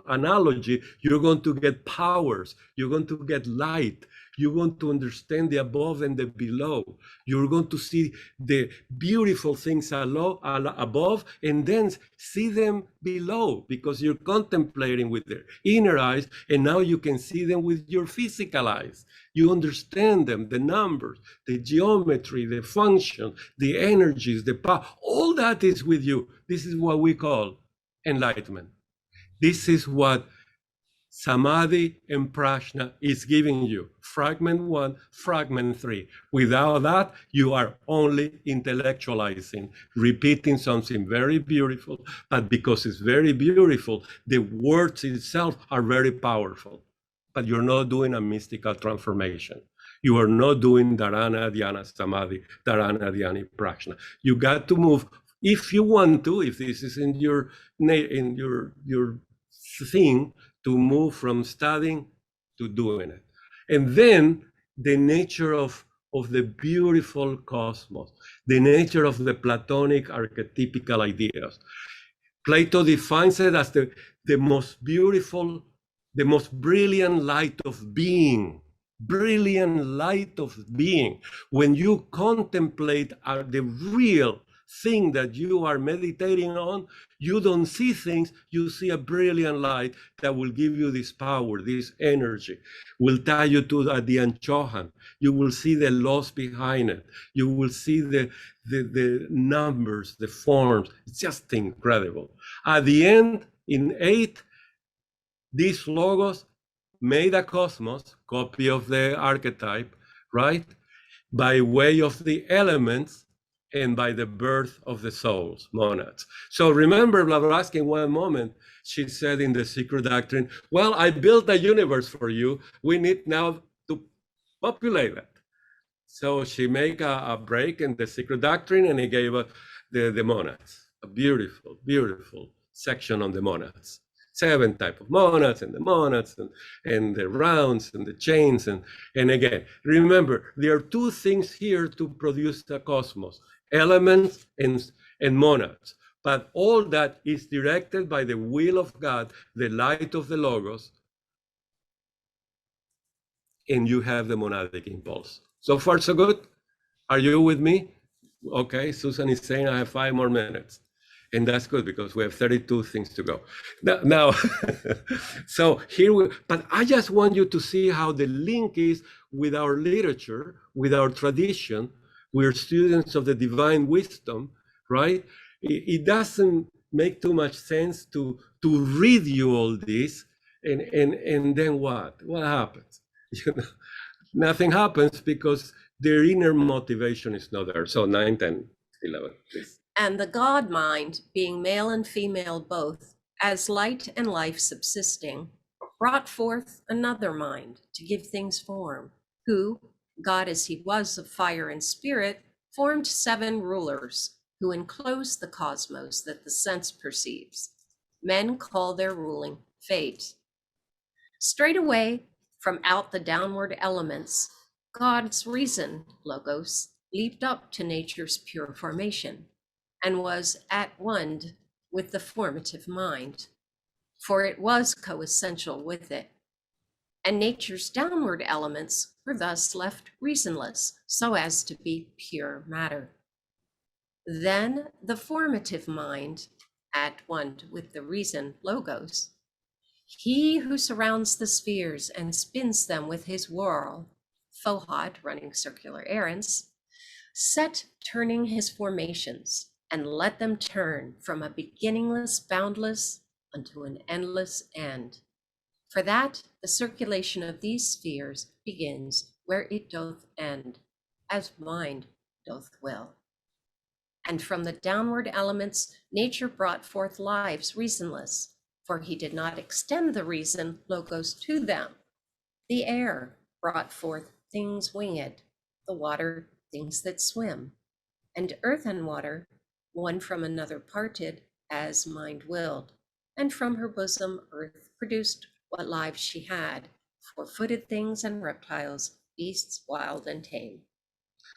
analogy, you're going to get powers, you're going to get light, you're going to understand the above and the below. You're going to see the beautiful things above and then see them below, because you're contemplating with their inner eyes, and now you can see them with your physical eyes. You understand them, the numbers, the geometry, the function, the energies, the power, all that is with you. This is what we call enlightenment. This is what Samadhi and Prajna is giving you. Fragment 1, fragment 3. Without that, you are only intellectualizing, repeating something very beautiful, but because it's very beautiful, the words itself are very powerful. But you're not doing a mystical transformation. You are not doing Dharana, Dhyana, Samadhi, Dharana, Dhyana, Prajna. You got to move, if you want to, if this is in your thing, to move from studying to doing it. And then the nature of the beautiful cosmos, the nature of the Platonic archetypical ideas. Plato defines it as the most beautiful, the most brilliant light of being. Brilliant light of being. When you contemplate the real thing that you are meditating on, you don't see things, you see a brilliant light that will give you this power, this energy, will tie you to the Anchohan. You will see the laws behind it. You will see the numbers, the forms. It's just incredible. At the end, in 8, these logos made a cosmos, copy of the archetype, right? By way of the elements and by the birth of the souls, monads. So remember Blavatsky in one moment, she said in the secret doctrine, well, I built a universe for you. We need now to populate it. So she made a break in the secret doctrine and he gave us the monads, a beautiful, beautiful section on the monads. 7 types of monads and the rounds and the chains. And again, remember, there are 2 things here to produce the cosmos, elements and monads. But all that is directed by the will of God, the light of the Logos, and you have the monadic impulse. So far, so good? Are you with me? Okay, Susan is saying I have 5 more minutes. And that's good because we have 32 things to go. Now, so but I just want you to see how the link is with our literature, with our tradition. We're students of the divine wisdom, right? It doesn't make too much sense to read you all this and then what? What happens? You know, nothing happens because their inner motivation is not there. So 9, 10, 11, please. And the God mind, being male and female both, as light and life subsisting, brought forth another mind to give things form, who, God as he was of fire and spirit, formed 7 rulers, who enclose the cosmos that the sense perceives. Men call their ruling fate. Straightway, from out the downward elements, God's reason, Logos, leaped up to nature's pure formation and was at one with the formative mind, for it was coessential with it. And nature's downward elements were thus left reasonless, so as to be pure matter. Then the formative mind, at one with the reason logos, he who surrounds the spheres and spins them with his whirl, Fohat running circular errands, set turning his formations, and let them turn from a beginningless boundless unto an endless end. For that the circulation of these spheres begins where it doth end, as mind doth will. And from the downward elements nature brought forth lives reasonless, for he did not extend the reason logos to them. The air brought forth things winged, the water things that swim, and earth and water, one from another parted, as mind willed, and from her bosom earth produced what lives she had, four-footed things and reptiles, beasts wild and tame.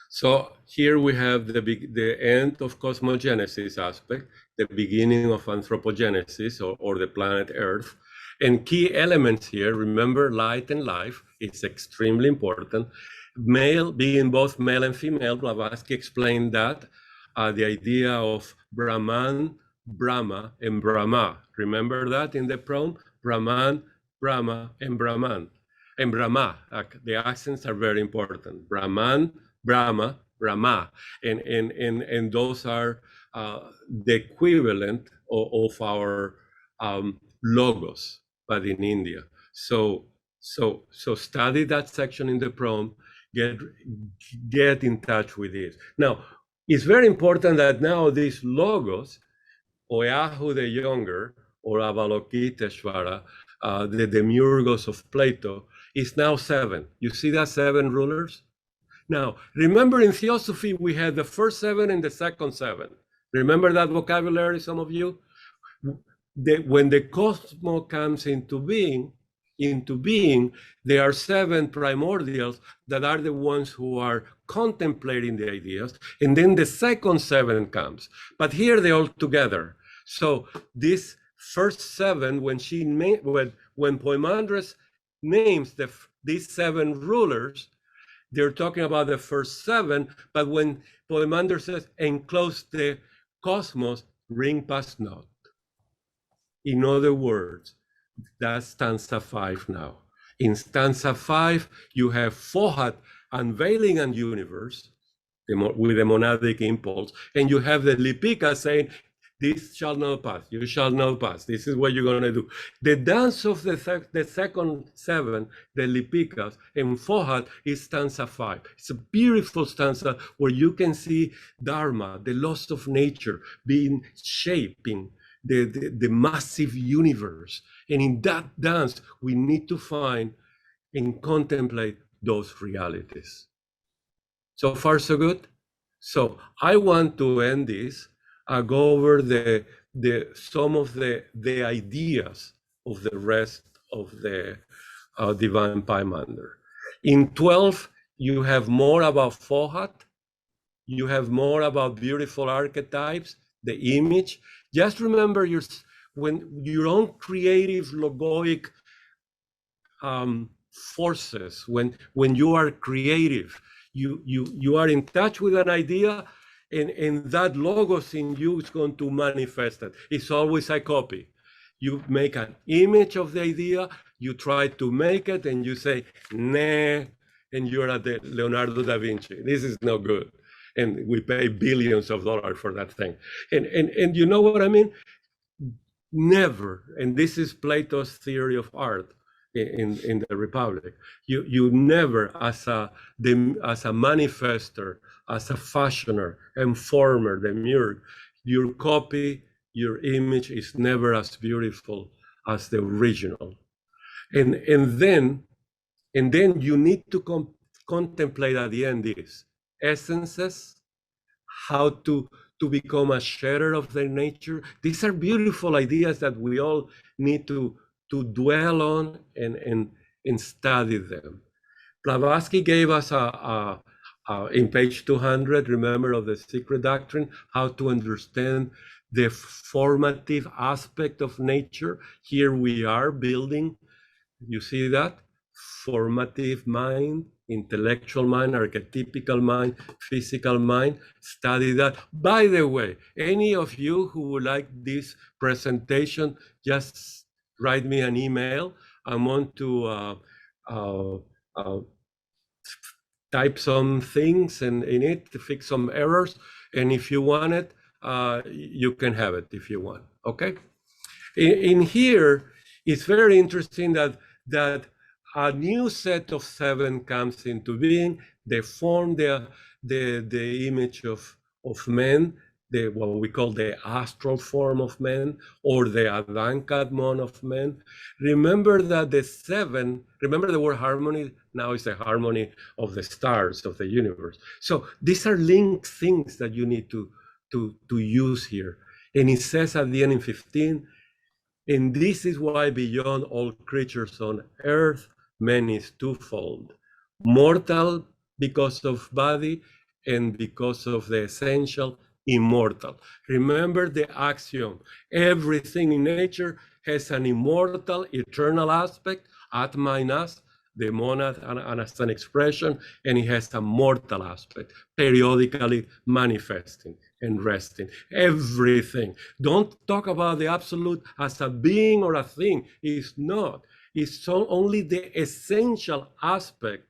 So here we have the end of cosmogenesis aspect, the beginning of anthropogenesis or the planet Earth. And key elements here, remember light and life is extremely important. Male, being both male and female, Blavatsky explained that, the idea of Brahman, Brahma, and Brahma. Remember that in the poem? Brahman, Brahma, and Brahman. And Brahma, the accents are very important. Brahman, Brahma, Brahma, and those are the equivalent of our logos, but in India. So study that section in the poem. Get in touch with this. Now, it's very important that now these logos, Oyahu the Younger or Avalokiteshvara, the demiurgos of Plato, is now 7. You see that 7 rulers? Now, remember in theosophy, we had the first 7 and the second 7. Remember that vocabulary, some of you? When the cosmos comes into being, there are 7 primordials that are the ones who are contemplating the ideas, and then the second 7 comes. But here they're all together. So this first 7, when Pymander names these 7 rulers, they're talking about the first 7, but when Pymander says, enclose the cosmos, ring past not. In other words, that's stanza 5 now. In stanza 5, you have Fohat unveiling a universe with a monadic impulse, and you have the Lipika saying, this shall not pass, you shall not pass, this is what you're going to do. The dance of the second 7, the Lipikas, and Fohat is stanza 5. It's a beautiful stanza where you can see Dharma, the loss of nature, shaping the massive universe. And in that dance, we need to find and contemplate those realities. So far, so good? So I want to end this. Go over some of the ideas of the rest of the divine Pymander. In 12, you have more about Fohat. You have more about beautiful archetypes, the image. Just remember when your own creative logoic forces, when you are creative, you are in touch with an idea, and that logos in you is going to manifest it. It's always a copy. You make an image of the idea, you try to make it, and you say, nah, and you're at the Leonardo da Vinci. This is no good. And we pay billions of dollars for that thing. And you know what I mean? Never, and this is Plato's theory of art in the Republic, you never, as a manifester, as a fashioner, informer, demiurge, your copy, your image is never as beautiful as the original. And then you need to contemplate at the end this essences, how to become a sharer of their nature. These are beautiful ideas that we all need to dwell on and study them. Blavatsky gave us a in page 200, remember, of the Secret Doctrine, how to understand the formative aspect of nature. Here we are building, you see that? Formative mind, intellectual mind, archetypical mind, physical mind. Study that. By the way, any of you who would like this presentation, just write me an email. I want to type some things in it to fix some errors. And if you want it, you can have it if you want, okay? In here, it's very interesting that a new set of 7 comes into being. They form the image of man, what we call the astral form of man, or the Adhan Kadmon of man. Remember that the 7, remember the word harmony, now it's the harmony of the stars of the universe. So these are linked things that you need to use here. And it says at the end in 15, and this is why beyond all creatures on earth, man is twofold: mortal because of body and because of the essential, immortal. Remember the axiom: everything in nature has an immortal, eternal aspect, Atma in us, the monad and as an expression, and it has a mortal aspect, periodically manifesting and resting. Everything. Don't talk about the absolute as a being or a thing. It's not. It's only the essential aspect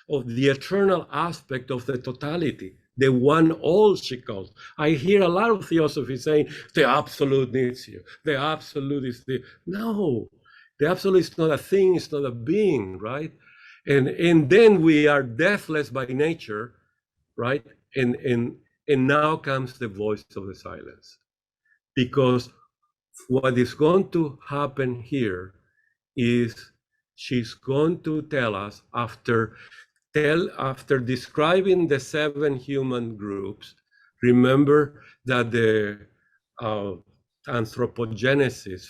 of the eternal aspect of the totality, the one all, she calls. I hear a lot of theosophy saying the absolute needs you. The absolute is the, no, the absolute is not a thing, it's not a being, right? And then we are deathless by nature, right? And now comes the voice of the silence. Because what is going to happen here is she's going to tell us, after describing the 7 human groups, remember that the anthropogenesis,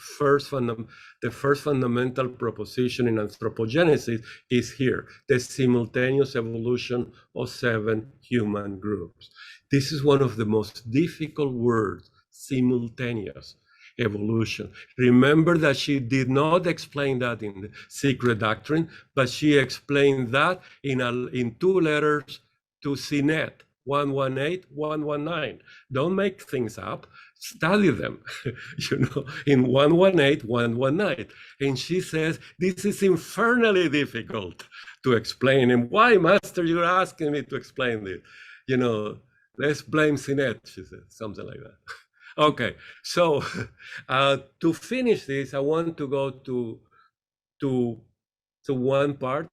the first fundamental proposition in anthropogenesis is here, the simultaneous evolution of 7 human groups. This is one of the most difficult words, simultaneous evolution. Remember that she did not explain that in the Secret Doctrine, but she explained that in 2 letters to Sinet, 118, 119. Don't make things up. Study them, in 118, 119. And she says, this is infernally difficult to explain. And why, Master, you're asking me to explain this? Let's blame Sinet, she said, something like that. Okay, so to finish this, I want to go to one part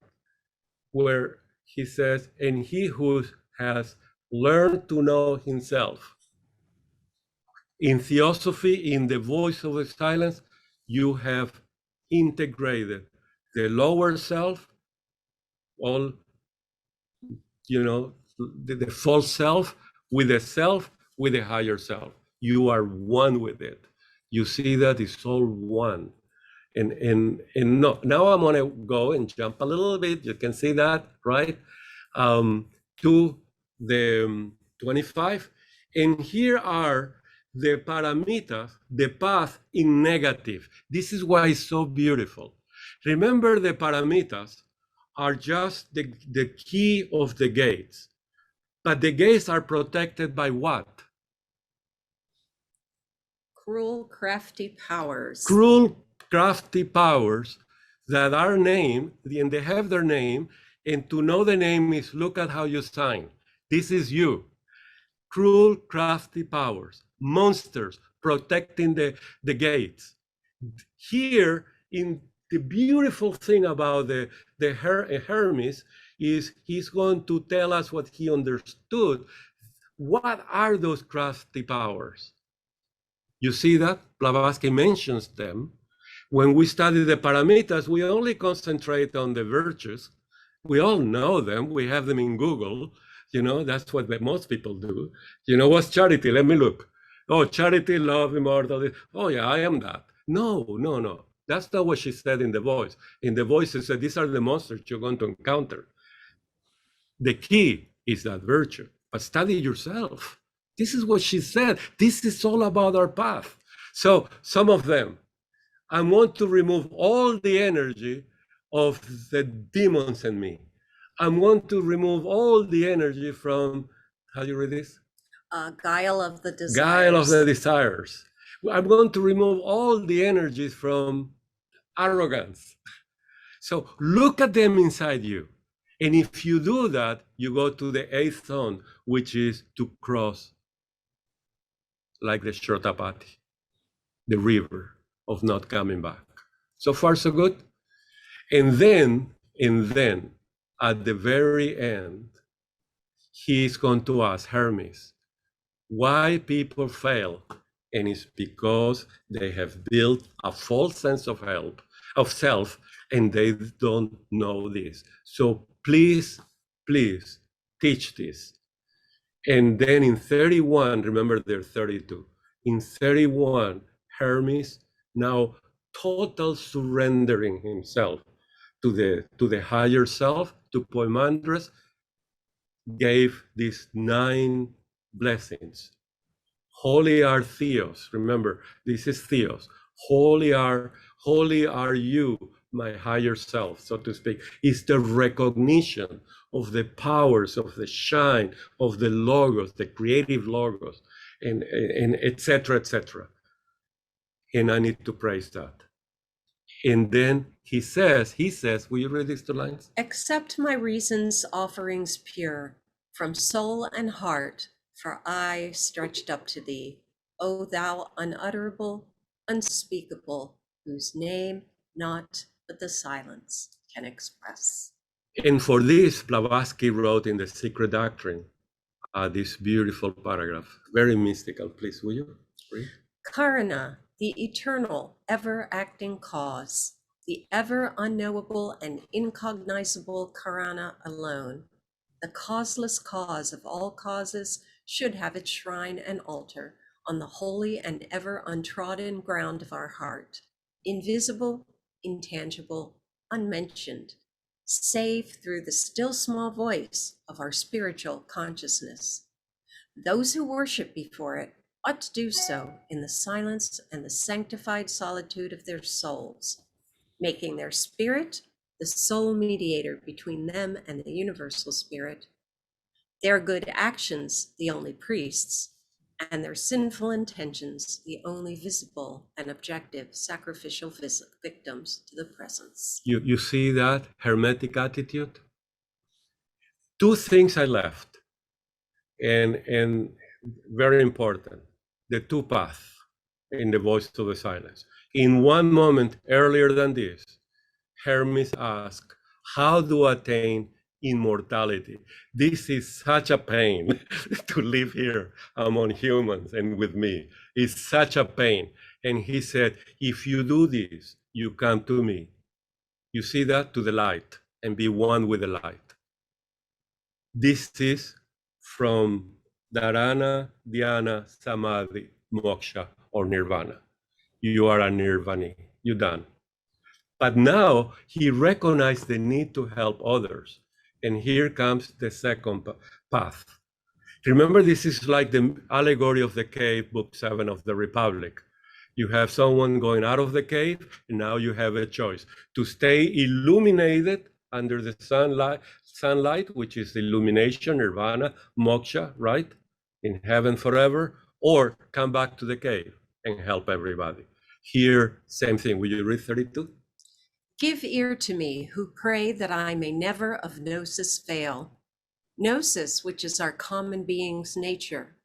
where he says, and he who has learned to know himself. In theosophy, in the voice of the silence, you have integrated the lower self, all, the false self, with the higher self. You are one with it. You see that it's all one. And no, now I'm gonna go and jump a little bit. You can see that, right? To the 25. And here are the paramitas, the path in negative. This is why it's so beautiful. Remember, the paramitas are just the key of the gates. But the gates are protected by what? Cruel, crafty powers. Cruel, crafty powers that are named, and they have their name, and to know the name is look at how you sign. This is you. Cruel, crafty powers, monsters protecting the gates. Here, in the beautiful thing about the Hermes is he's going to tell us what he understood. What are those crafty powers? You see that? Blavatsky mentions them. When we study the paramitas, we only concentrate on the virtues. We all know them. We have them in Google. That's what most people do. What's charity? Let me look. Oh, charity, love, immortality. Oh, yeah, I am that. No. That's not what she said in the voice. In the voice, she said, these are the monsters you're going to encounter. The key is that virtue. But study yourself. This is what she said. This is all about our path. So some of them, I want to remove all the energy of the demons in me. I want to remove all the energy from, how do you read this? Guile of the desires. Guile of the desires. I'm going to remove all the energies from arrogance. So look at them inside you. And if you do that, you go to the 8th zone, which is to cross like the Shrotapati, the river of not coming back. So far, so good. And then at the very end, he is going to ask Hermes, why people fail? And it's because they have built a false sense of self, and they don't know this. So please teach this. And then in 31, remember they're 32. In 31, Hermes, now total surrendering himself to the higher self, to Pymander, gave these 9 blessings. Holy are Theos. Remember, this is Theos. Holy are you, my higher self, so to speak. It's the recognition of the powers, of the shine, of the logos, the creative logos, and etc., etc. And I need to praise that. And then he says, will you read these 2 lines? Accept my reason's offerings pure, from soul and heart, for I stretched up to thee, O thou unutterable, unspeakable, whose name not but the silence can express. And for this, Blavatsky wrote in The Secret Doctrine this beautiful paragraph, very mystical. Please, will you read? Karana, the eternal, ever-acting cause, the ever unknowable and incognizable Karana alone, the causeless cause of all causes, should have its shrine and altar on the holy and ever untrodden ground of our heart, invisible, intangible, unmentioned, save through the still small voice of our spiritual consciousness. Those who worship before it ought to do so in the silence and the sanctified solitude of their souls, making their spirit the sole mediator between them and the universal spirit, their good actions the only priests, and their sinful intentions the only visible and objective sacrificial victims to the presence. You see that Hermetic attitude? 2 things I left, and very important, the 2 paths in the voice of the silence. In one moment earlier than this, Hermes asked, how do I attain immortality? This is such a pain to live here among humans and with me. It's such a pain. And he said, if you do this, you come to me. You see that? To the light, and be one with the light. This is from Dharana, Dhyana, Samadhi, Moksha, or Nirvana. You are a Nirvani. You're done. But now he recognized the need to help others. And here comes the second path. Remember, this is like the allegory of the cave, book 7 of the Republic. You have someone going out of the cave, and now you have a choice to stay illuminated under the sunlight, which is illumination, nirvana, moksha, right? In heaven forever, or come back to the cave and help everybody. Here, same thing. Will you read 32? Give ear to me, who pray that I may never of gnosis fail, gnosis, which is our common being's nature,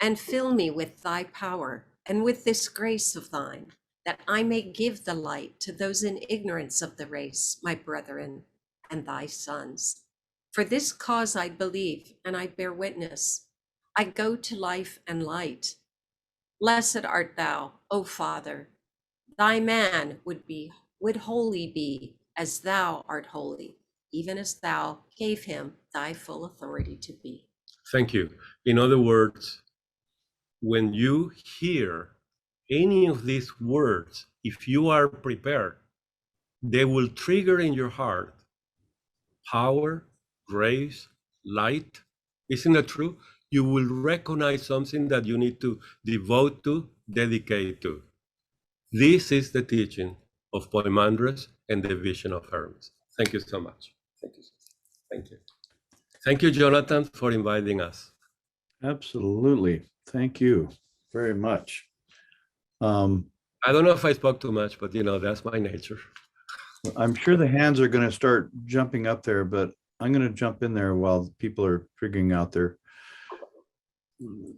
and fill me with thy power and with this grace of thine, that I may give the light to those in ignorance of the race, my brethren, and thy sons. For this cause I believe, and I bear witness. I go to life and light. Blessed art thou, O Father. Thy man would wholly be as thou art holy, even as thou gave him thy full authority to be. Thank you. In other words, when you hear any of these words, if you are prepared, they will trigger in your heart power, grace, light, Isn't that true? You will recognize something that you need to devote to, dedicate to. This is the teaching of Poimandres and the vision of Hermes. Thank you so much. Thank you. Thank you. Thank you, Jonathan, for inviting us. Absolutely. Thank you very much. I don't know if I spoke too much, but that's my nature. I'm sure the hands are going to start jumping up there, but I'm going to jump in there while people are figuring out their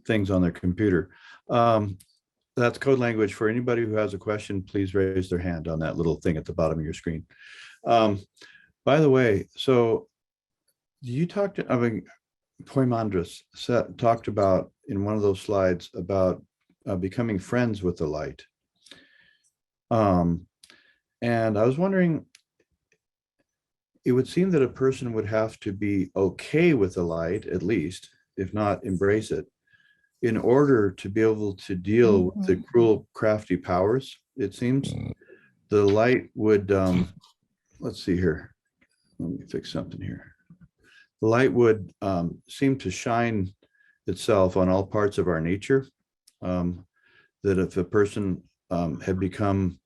things on their computer. That's code language. For anybody who has a question, please raise their hand on that little thing at the bottom of your screen. By the way, so you talked, Poimandres talked about in one of those slides about becoming friends with the light. And I was wondering, it would seem that a person would have to be okay with the light, at least, if not embrace it, in order to be able to deal with the cruel, crafty powers. It seems the light would, let's see here. Let me fix something here. The light would seem to shine itself on all parts of our nature. That if a person had become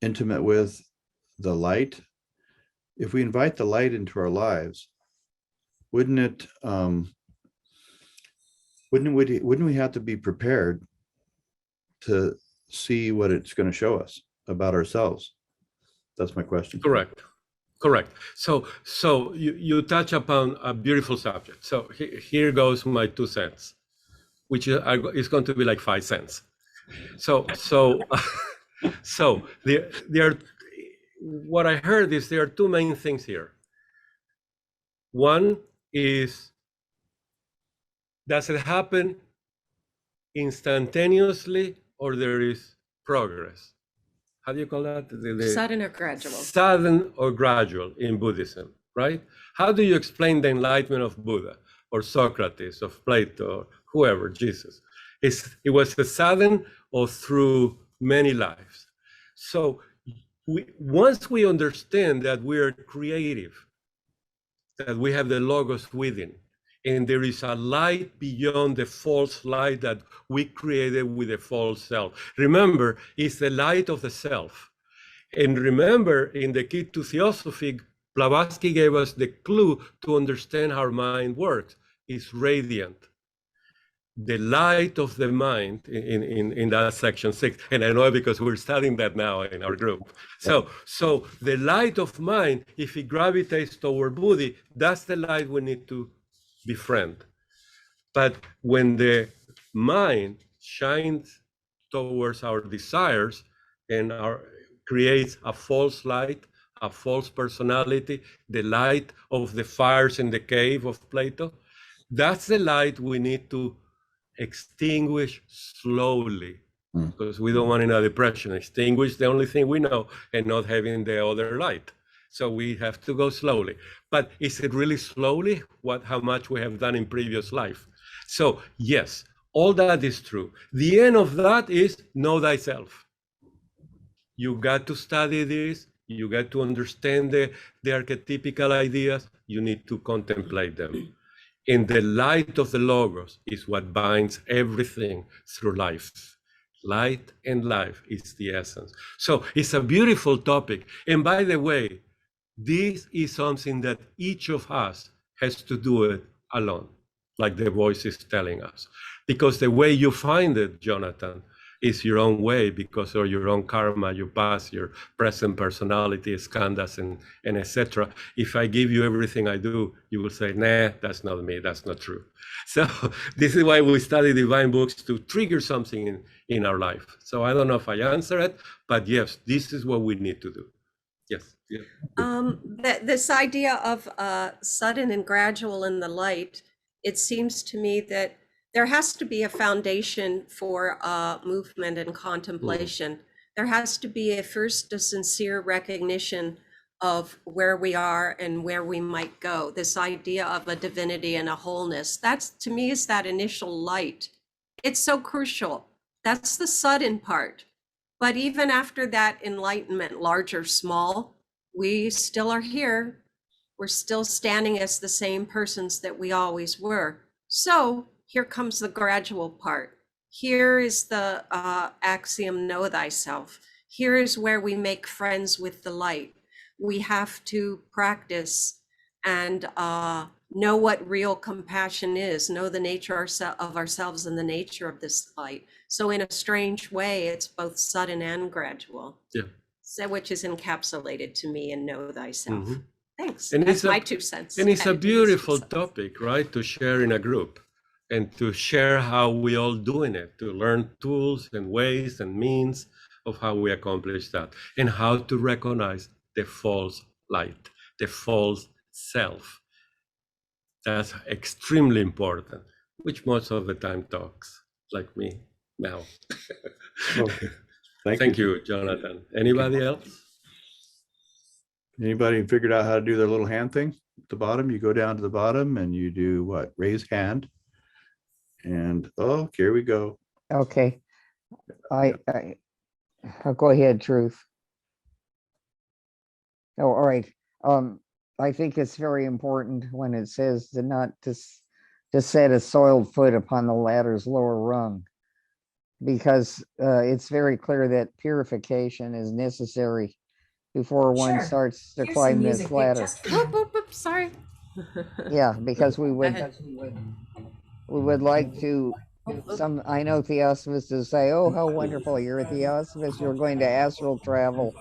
intimate with the light, if we invite the light into our lives, wouldn't we have to be prepared to see what it's going to show us about ourselves? That's my question. Correct. So you touch upon a beautiful subject. So here goes my 2 cents, which is going to be like 5 cents. So what I heard is there are 2 main things here. One is, does it happen instantaneously or there is progress? How do you call that? Sudden or gradual? Sudden or gradual in Buddhism, right? How do you explain the enlightenment of Buddha or Socrates, of Plato, or whoever, Jesus? It was a sudden or through many lives. So once we understand that we are creative, that we have the logos within, and there is a light beyond the false light that we created with the false self. Remember, it's the light of the self. And remember, in the Key to Theosophy, Blavatsky gave us the clue to understand how our mind works. It's radiant. The light of the mind in that section 6, and I know it because we're studying that now in our group. So the light of mind, if it gravitates toward Buddhi, that's the light we need to befriend. But when the mind shines towards our desires and creates a false light, a false personality, the light of the fires in the cave of Plato, that's the light we need to extinguish slowly, because we don't want in a depression. Extinguish the only thing we know and not having the other light. So we have to go slowly. But is it really slowly? How much we have done in previous life? So yes, all that is true. The end of that is know thyself. You got to study this. You got to understand the archetypical ideas. You need to contemplate them. And the light of the Logos is what binds everything through life. Light and life is the essence. So it's a beautiful topic. And by the way, this is something that each of us has to do it alone, like the voice is telling us. Because the way you find it, Jonathan, is your own way because of your own karma, your past, your present personality, skandhas, and etc. If I give you everything I do, you will say, nah, that's not me, that's not true. So this is why we study divine books, to trigger something in our life. So I don't know if I answer it, but yes, this is what we need to do. Yes. Yeah. This idea of sudden and gradual in the light, it seems to me that there has to be a foundation for movement and contemplation. There has to be a sincere recognition of where we are and where we might go. This idea of a divinity and a wholeness, that's, to me, is that initial light. It's so crucial. That's the sudden part. But even after that enlightenment, large or small, we still are here. We're still standing as the same persons that we always were. So here comes the gradual part. Here is the axiom, know thyself. Here is where we make friends with the light. We have to practice and know what real compassion is, know the nature of ourselves and the nature of this light. So in a strange way, it's both sudden and gradual. Yeah. So which is encapsulated to me in know thyself. Mm-hmm. Thanks. And That's it's my 2 cents. And it's a Added to this beautiful 2 cents. topic, right? To share in a group and to share how we all doing it, to learn tools and ways and means of how we accomplish that, and how to recognize the false light, the false self. That's extremely important, which most of the time talks like me now. Okay. Thank you, Jonathan. Anybody else? Anybody figured out how to do their little hand thing at the bottom? You go down to the bottom and you do what? Raise hand. And oh, here we go. Okay, I'll go ahead, Truth. Oh, all right. I think it's very important when it says to not to set a soiled foot upon the ladder's lower rung, because it's very clear that purification is necessary before one starts to climb this ladder. Sorry. Yeah, because we would like to. I know Theosophists say, "Oh, how wonderful! You're a Theosophist. You're going to astral travel."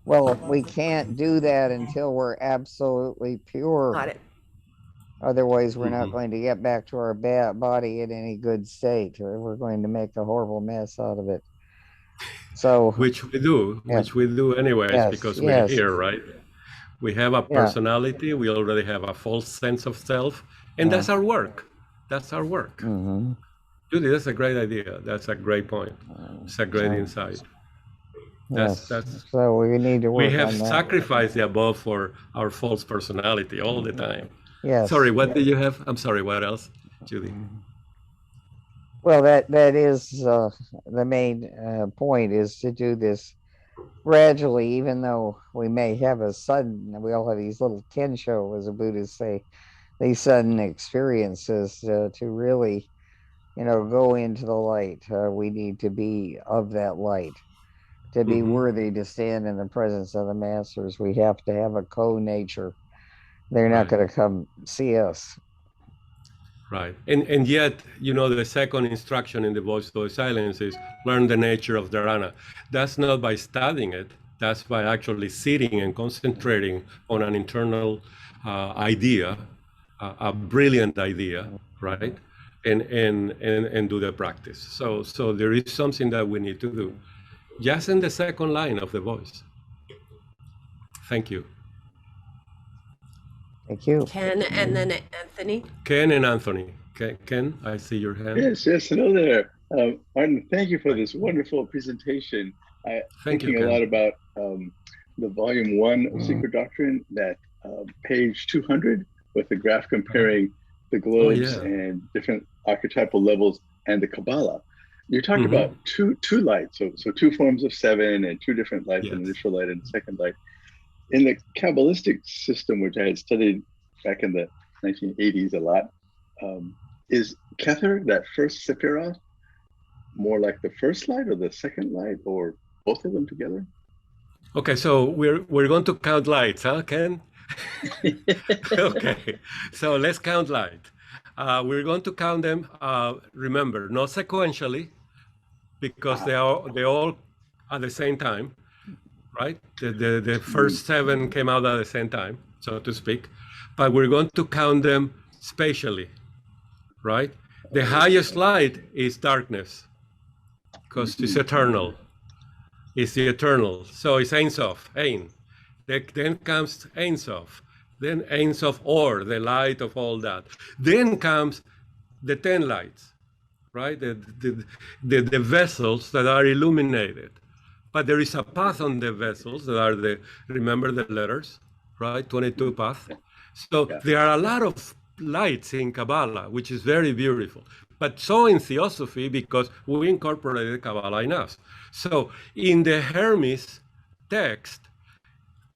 Well, we can't do that until we're absolutely pure. Got it. Otherwise, we're not going to get back to our body in any good state, or we're going to make a horrible mess out of it. So, Which we do, anyways, Yes, because yes. we're here, right? We have a personality, we already have a false sense of self, and that's our work. That's our work. mhm. Judy, that's a great idea. That's a great point. It's a great insight. Yes. That's So we need to work we have on that. sacrificed the above for our false personality all the time. Yes. Sorry, what did you have? I'm sorry, what else, Judy? Well, that is the main point, is to do this gradually, even though we may have a sudden, we all have these little kensho, as the Buddhists say, these sudden experiences to really, go into the light. We need to be of that light. To be worthy to stand in the presence of the masters, we have to have a co-nature. They're not going to come see us. Right. And yet, the second instruction in the Voice of Silence is learn the nature of Dharana. That's not by studying it. That's by actually sitting and concentrating on an internal idea, a brilliant idea, right? And do the practice. So there is something that we need to do. Just in the second line of the voice. Thank you. Thank you. Ken and then Anthony. Ken and Anthony. Ken, I see your hand. Yes, hello there. Martin, thank you for this wonderful presentation. Thinking a lot about the volume 1 of Secret Doctrine, that page 200, with the graph comparing the globes and different archetypal levels and the Kabbalah. You talked about two lights, so 2 forms of 7 and 2 different lights, an initial light and a second light. In the Kabbalistic system, which I had studied back in the 1980s a lot, is Kether, that first Sephiroth, more like the first light or the second light, or both of them together? Okay, so we're going to count lights, huh, Ken? Okay, so let's count light. We're going to count them, remember, not sequentially, because they all at the same time, right? The first 7 came out at the same time, so to speak, but we're going to count them spatially, right? The highest light is darkness, because it's eternal. It's the eternal, so it's Ein Sof, Ein. Then comes Ein Sof, then Ein Sof Or, the light of all that. Then comes the 10 lights, right? The vessels that are illuminated. But there is a path on the vessels that are remember the letters, right? 22 paths. So there are a lot of lights in Kabbalah, which is very beautiful. But so in Theosophy, because we incorporated Kabbalah in us. So in the Hermes text,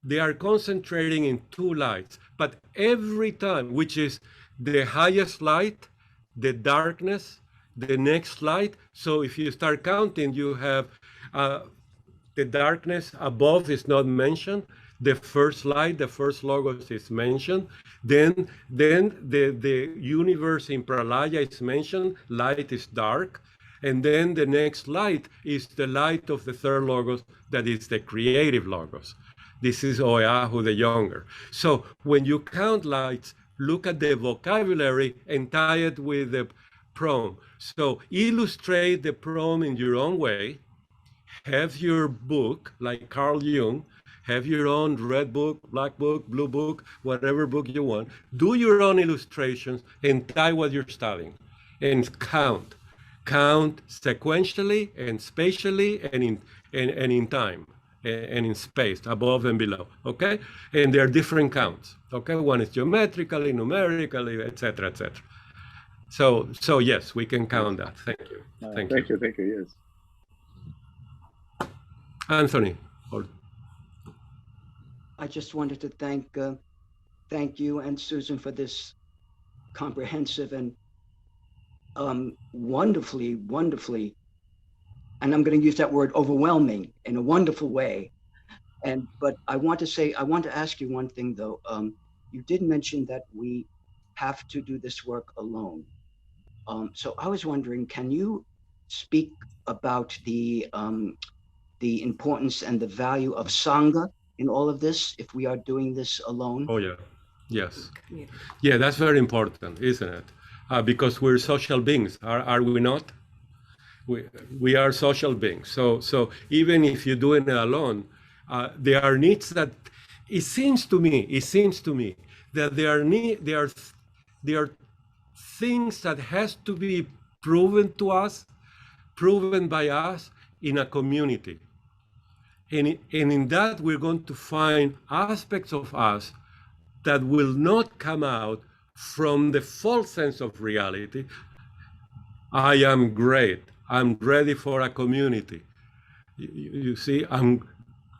they are concentrating in 2 lights, But every time, which is the highest light, the darkness, the next light. So if you start counting, you have the darkness above is not mentioned. The first light, the first logos is mentioned. Then the universe in Pralaya is mentioned. Light is dark. And then the next light is the light of the third logos, that is the creative logos. This is Oahu the Younger. So when you count lights, look at the vocabulary and tie it with the proem. So illustrate the proem in your own way. Have your book, like Carl Jung, have your own red book, black book, blue book, whatever book you want. Do your own illustrations and tie what you're studying. And count. Count sequentially and spatially and in time and in space, above and below, okay? And there are different counts, okay? One is geometrically, numerically, etc., etc. So yes, we can count that. Thank you. Thank you. Thank you, yes. Anthony. I just wanted to thank you and Susan for this comprehensive and wonderfully, and I'm going to use that word, overwhelming, in a wonderful way. But I want to ask you one thing though. You did mention that we have to do this work alone. So I was wondering, can you speak about the importance and the value of Sangha in all of this, if we are doing this alone? Oh yeah, yes. Yeah, that's very important, isn't it? Because we're social beings, are we not? We are social beings. So even if you're doing it alone, there are needs that it seems to me that there are things that has to be proven by us in a community. And in that, we're going to find aspects of us that will not come out from the false sense of reality. I am great. I'm ready for a community. You see, I'm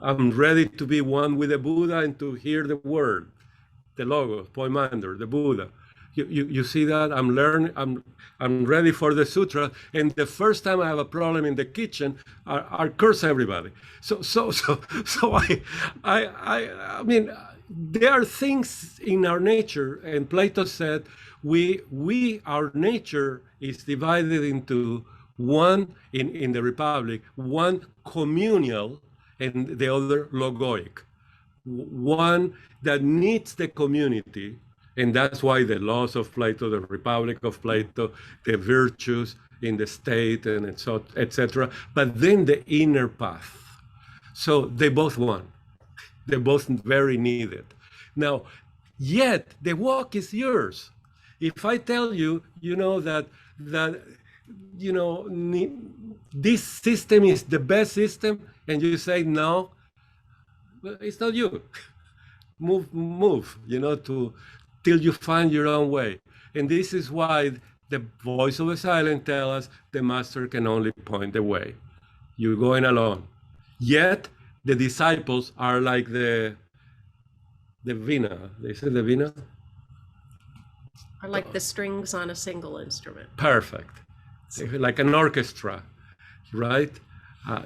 ready to be one with the Buddha and to hear the word, the Logos, Pymander, the Buddha. You see that? I'm ready for the sutra, and the first time I have a problem in the kitchen, I curse everybody. So I mean, there are things in our nature, and Plato said, our nature is divided into one in the Republic, one communal and the other logoic. One that needs the community. And that's why the laws of Plato, the Republic of Plato, the virtues in the state, and etc. But then the inner path. So they both want. They're both very needed. Now, yet the walk is yours. If I tell you, that this system is the best system, and you say no, well, it's not you. Move, till you find your own way. And this is why the voice of the silent tells us the master can only point the way. You're going alone. Yet the disciples are like the vina. They say the vina? Are like the strings on a single instrument. Perfect. Like an orchestra, right?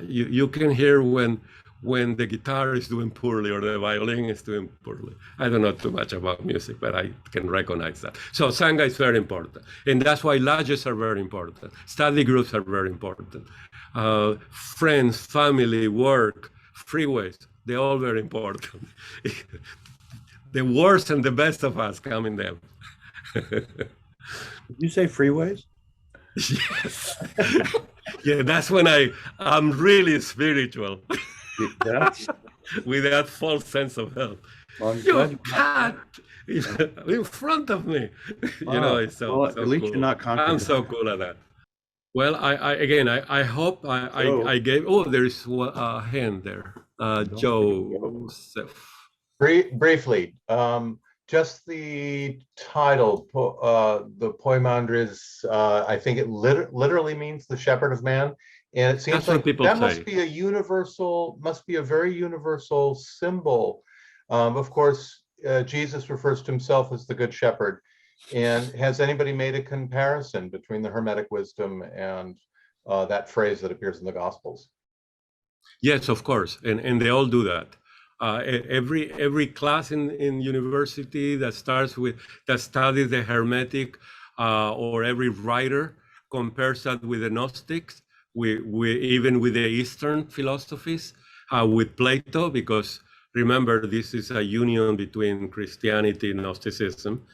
You can hear when the guitar is doing poorly or the violin is doing poorly. I don't know too much about music, but I can recognize that. So Sangha is very important. And that's why lodges are very important. Study groups are very important. Friends, family, work, freeways, they're all very important. The worst and the best of us come in them. Did you say freeways? Yes. Yeah, that's when I'm really spiritual. With that false sense of help. Well, you can't in front of me. It's so at least cool. You're not confident. I'm so cool at that. Well, I hope I gave. Oh, there is a hand there. Joseph. Briefly, just the title, the Pymander is, I think it literally means the shepherd of man. And it seems like that must be a very universal symbol. Of course, Jesus refers to himself as the Good Shepherd. And has anybody made a comparison between the Hermetic wisdom and that phrase that appears in the Gospels? Yes, of course, and they all do that. Every class in university that studies the Hermetic, or every writer compares that with the Gnostics, even with the Eastern philosophies, with Plato, because remember, this is a union between Christianity, Gnosticism,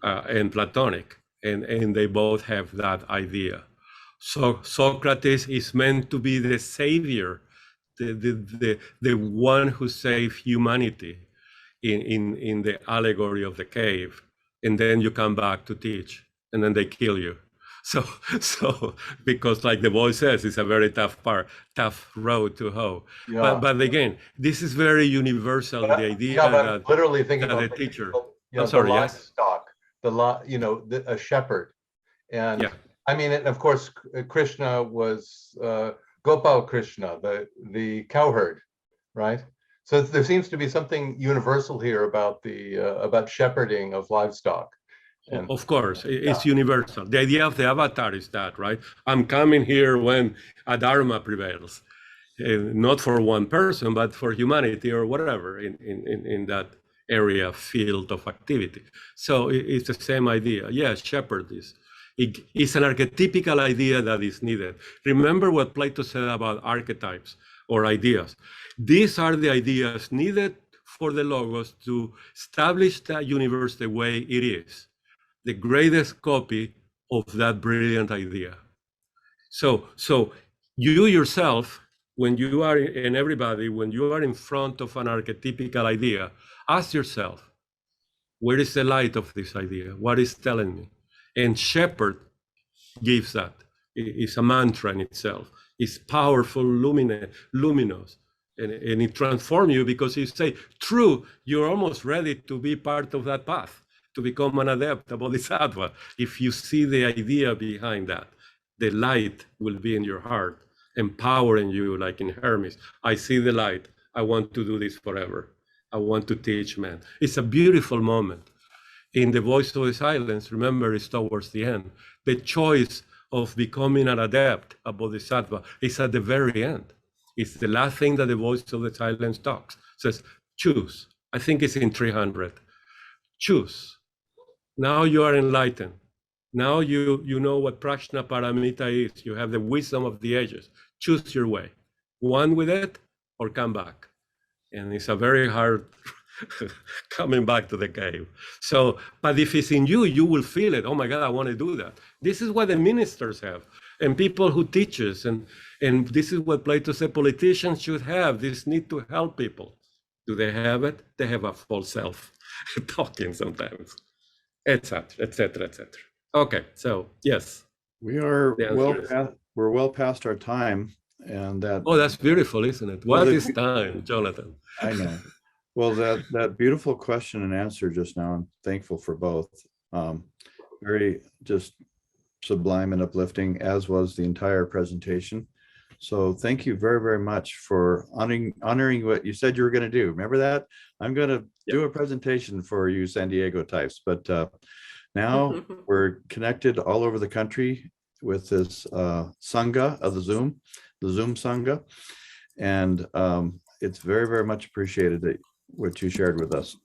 and Platonic, and they both have that idea. So Socrates is meant to be the savior, the one who saved humanity in the allegory of the cave, and then you come back to teach, and then they kill you. So because, like the boy says, it's a very tough road to hoe. Yeah. But again, this is very universal. The idea that literally thinking that about the teacher. I'm sorry, the livestock, a shepherd, and yeah. I mean, and of course, Krishna was Gopal Krishna, the cowherd, right? So there seems to be something universal here about about shepherding of livestock. And, of course, it's universal. The idea of the avatar is that, right? I'm coming here when a Dharma prevails, not for one person, but for humanity or whatever in that area, field of activity. So it's the same idea. Yes, shepherd is. It's an archetypical idea that is needed. Remember what Plato said about archetypes or ideas. These are the ideas needed for the Logos to establish the universe the way it is, the greatest copy of that brilliant idea. So you yourself, when you are, and everybody, when you are in front of an archetypical idea, ask yourself, where is the light of this idea? What is telling me? And shepherd gives that. It's a mantra in itself. It's powerful, luminous, and it transforms you, because you say, true, you're almost ready to be part of that path, to become an adept, a bodhisattva. If you see the idea behind that, the light will be in your heart, empowering you, like in Hermes. I see the light. I want to do this forever. I want to teach men. It's a beautiful moment. In the voice of the silence, remember, it's towards the end. The choice of becoming an adept, a bodhisattva, is at the very end. It's the last thing that the voice of the silence talks. It says, choose. I think it's in 300. Choose. Now you are enlightened. Now you know what prajna paramita is. You have the wisdom of the ages. Choose your way. One with it or come back. And it's a very hard coming back to the cave. So, but if it's in you, you will feel it. Oh my God, I want to do that. This is what the ministers have, and people who teaches, and this is what Plato said politicians should have, this need to help people. Do they have it? They have a false self talking sometimes, etc., etc., etc. Okay, so yes. We are we're well past our time, and that. Oh, that's beautiful, isn't it? What is time, Jonathan? I know. Well, that beautiful question and answer just now, I'm thankful for both. Very just sublime and uplifting, as was the entire presentation. So thank you very, very much for honoring what you said you were going to do. Remember that? I'm going to do a presentation for you San Diego types, but now we're connected all over the country with this Sangha of the Zoom Sangha. And it's very, very much appreciated that what you shared with us.